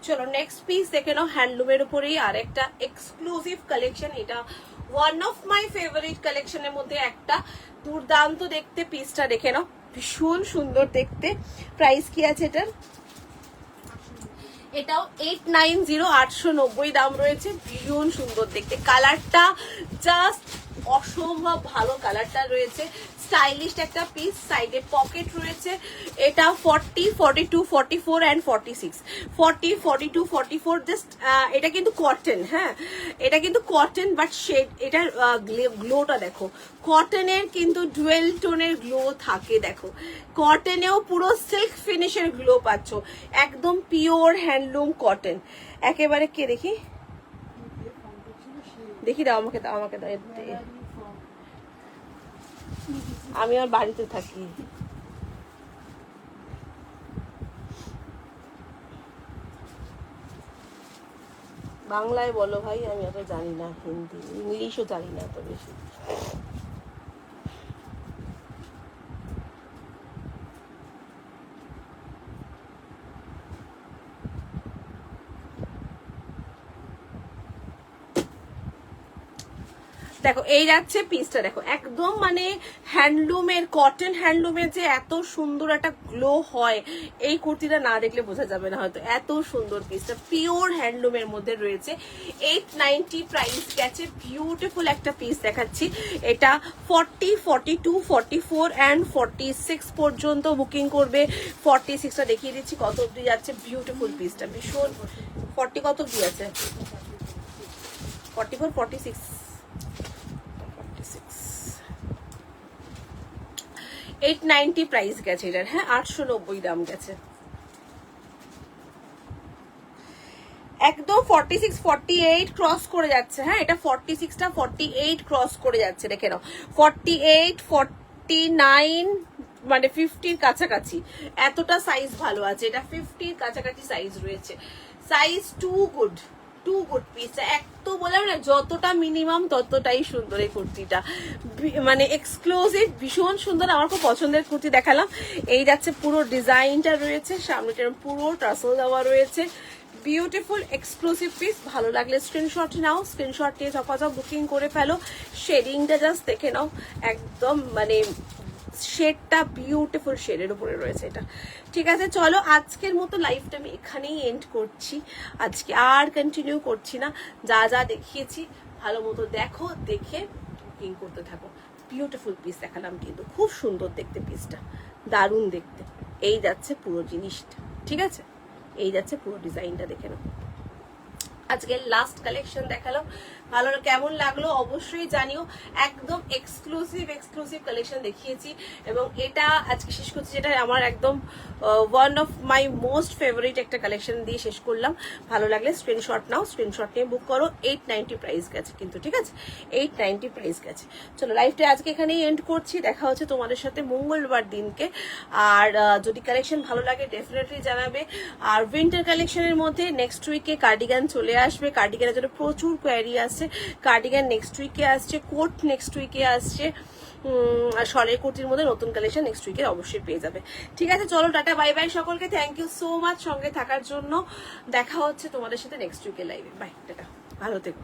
চলো নেক্সট পিস দেখে নাও, হ্যান্ডলুমের উপরেই আর একটা এক্সক্লুসিভ কালেকশন। এটা ওয়ান অফ মাই ফেভারিট কালেকশনের মধ্যে একটা, দুর্দান্ত দেখতে পিসটা দেখে নাও, ভীষণ সুন্দর দেখতে। প্রাইস কি আছে এটার? এটাও 890, 890 দাম রয়েছে, ভীষণ সুন্দর দেখতে। কালারটা জাস্ট অসম্ভব ভালো কালারটা রয়েছে, স্টাইলিশ একটা পিস, সাইডে পকেট রয়েছে। এটা 40, 42, 44 অ্যান্ড 46, 40, 42, 44, জাস্ট এটা কিন্তু কটন, হ্যাঁ এটা কিন্তু কটন, বাট শেড, এটার গ্লোটা দেখো, কটনের কিন্তু ডুয়েল টোনের গ্লো থাকে, দেখো কটনেও পুরো সিল্ক ফিনিশের গ্লো পাচ্ছ, একদম পিওর হ্যান্ডলুম কটন একেবারে। কে দেখি দেখি, দাও আমাকে, দাও আমাকে, দাও। আমি আমার বাড়িতে থাকি, বাংলায় বলো ভাই, আমি অত জানি না, হিন্দি ইংলিশও জানি না এত বেশি। দেখো এই যাচ্ছে পিসটা, দেখো একদম মানে হ্যান্ডলুমের, কটন হ্যান্ডলুমের যে এত সুন্দর একটা গ্লো হয়, এই কুর্তিটা না দেখলে বোঝা যাবে না হয়তো। এত সুন্দর পিসটা, পিওর হ্যান্ডলুমের মধ্যে রয়েছে। 890 প্রাইস গেছে। বিউটিফুল একটা পিস দেখাচ্ছি। এটা 40, 42, 44 অ্যান্ড 46 পর্যন্ত বুকিং করবে। 46টা দেখিয়ে দিচ্ছি কত অব্দি যাচ্ছে। বিউটিফুল পিসটা, ভীষণ। 40 কত অব্দি আছে? 44, 46, 890 প্রাইস গেছে এটার। হ্যাঁ, 890 দাম গেছে। একদম 46, 48 ক্রস করে যাচ্ছে। হ্যাঁ, এটা 46টা 48 ক্রস করে যাচ্ছে, দেখে নাও। 48, 49 মানে 50-র কাছাকাছি, এতটা সাইজ ভালো আছে। এটা 50-র কাছাকাছি সাইজ রয়েছে। Size too good, too good পিসটা। এক তো বললাম না, যতটা মিনিমাম ততটাই সুন্দর এই কুর্তিটা, মানে এক্সক্লুসিভ, ভীষণ সুন্দর। আমার খুব পছন্দের কুর্তি দেখালাম। এই যাচ্ছে পুরো ডিজাইনটা রয়েছে, সামনেটার পুরো টাসেল দেওয়া রয়েছে। Beautiful exclusive piece. ভালো লাগলে স্ক্রিনশট নাও, স্ক্রিনশট নিয়ে ঝপাঝপ বুকিং করে ফেলো। শেডিংটা জাস্ট দেখে নাও, একদম মানে শেডটা বিউটিফুল শেডের উপরে রয়েছে এটা। ঠিক আছে, চলো আজকের মতো লাইভটা আমি এখানেই এন্ড করছি। আজকে আর কন্টিনিউ করছি না। যা যা দেখিয়েছি ভালো মতো দেখো, দেখে বুকিং করতে থাকো। বিউটিফুল পিস দেখালাম কিন্তু, খুব সুন্দর দেখতে পিসটা, দারুণ দেখতে। এই যাচ্ছে পুরো জিনিসটা, ঠিক আছে? এই যাচ্ছে পুরো ডিজাইনটা, দেখে নাও। আজকে লাস্ট কালেকশন দেখালাম, ভালো কেমন লাগলো অবশ্যই জানিও। একদম এক্সক্লুসিভ কালেকশন দেখিয়েছি, এবং এটা আজকে শেষ করছি, যেটা আমার একদম one of my most favourite একটা কালেকশন দিয়ে শেষ করলাম। ভালো লাগলে স্ক্রিনশট নাও, স্ক্রিনশট নিয়ে বুক করো। 890 প্রাইস গেছে কিন্তু, ঠিক আছে? 890 প্রাইস গেছে। চলো লাইভটা আজকে এখানেই এন্ড করছি। দেখা হচ্ছে তোমাদের সাথে মঙ্গলবার দিনকে। আর যদি কালেকশন ভালো লাগে ডেফিনেটলি জানাবে। আর উইন্টার কালেকশনের মধ্যে নেক্সট উইকে কার্ডিগান চলে আসবে। কার্ডিগানের জন্য প্রচুর কোয়ারি আসছে। কার্ডিগান নেক্সট উইকে আসছে, কোট নেক্সট উইকে আসছে। আর শলের কুর্তির মধ্যে নতুন কালেকশন নেক্সট উইকে অবশ্যই পেয়ে যাবে। ঠিক আছে, চলো টাটা, বাই বাই সকলকে। থ্যাংক ইউ সো মাচ সঙ্গে থাকার জন্য। দেখা হচ্ছে তোমাদের সাথে নেক্সট উইকে লাইভে। বাই, টাটা, ভালো থেকো।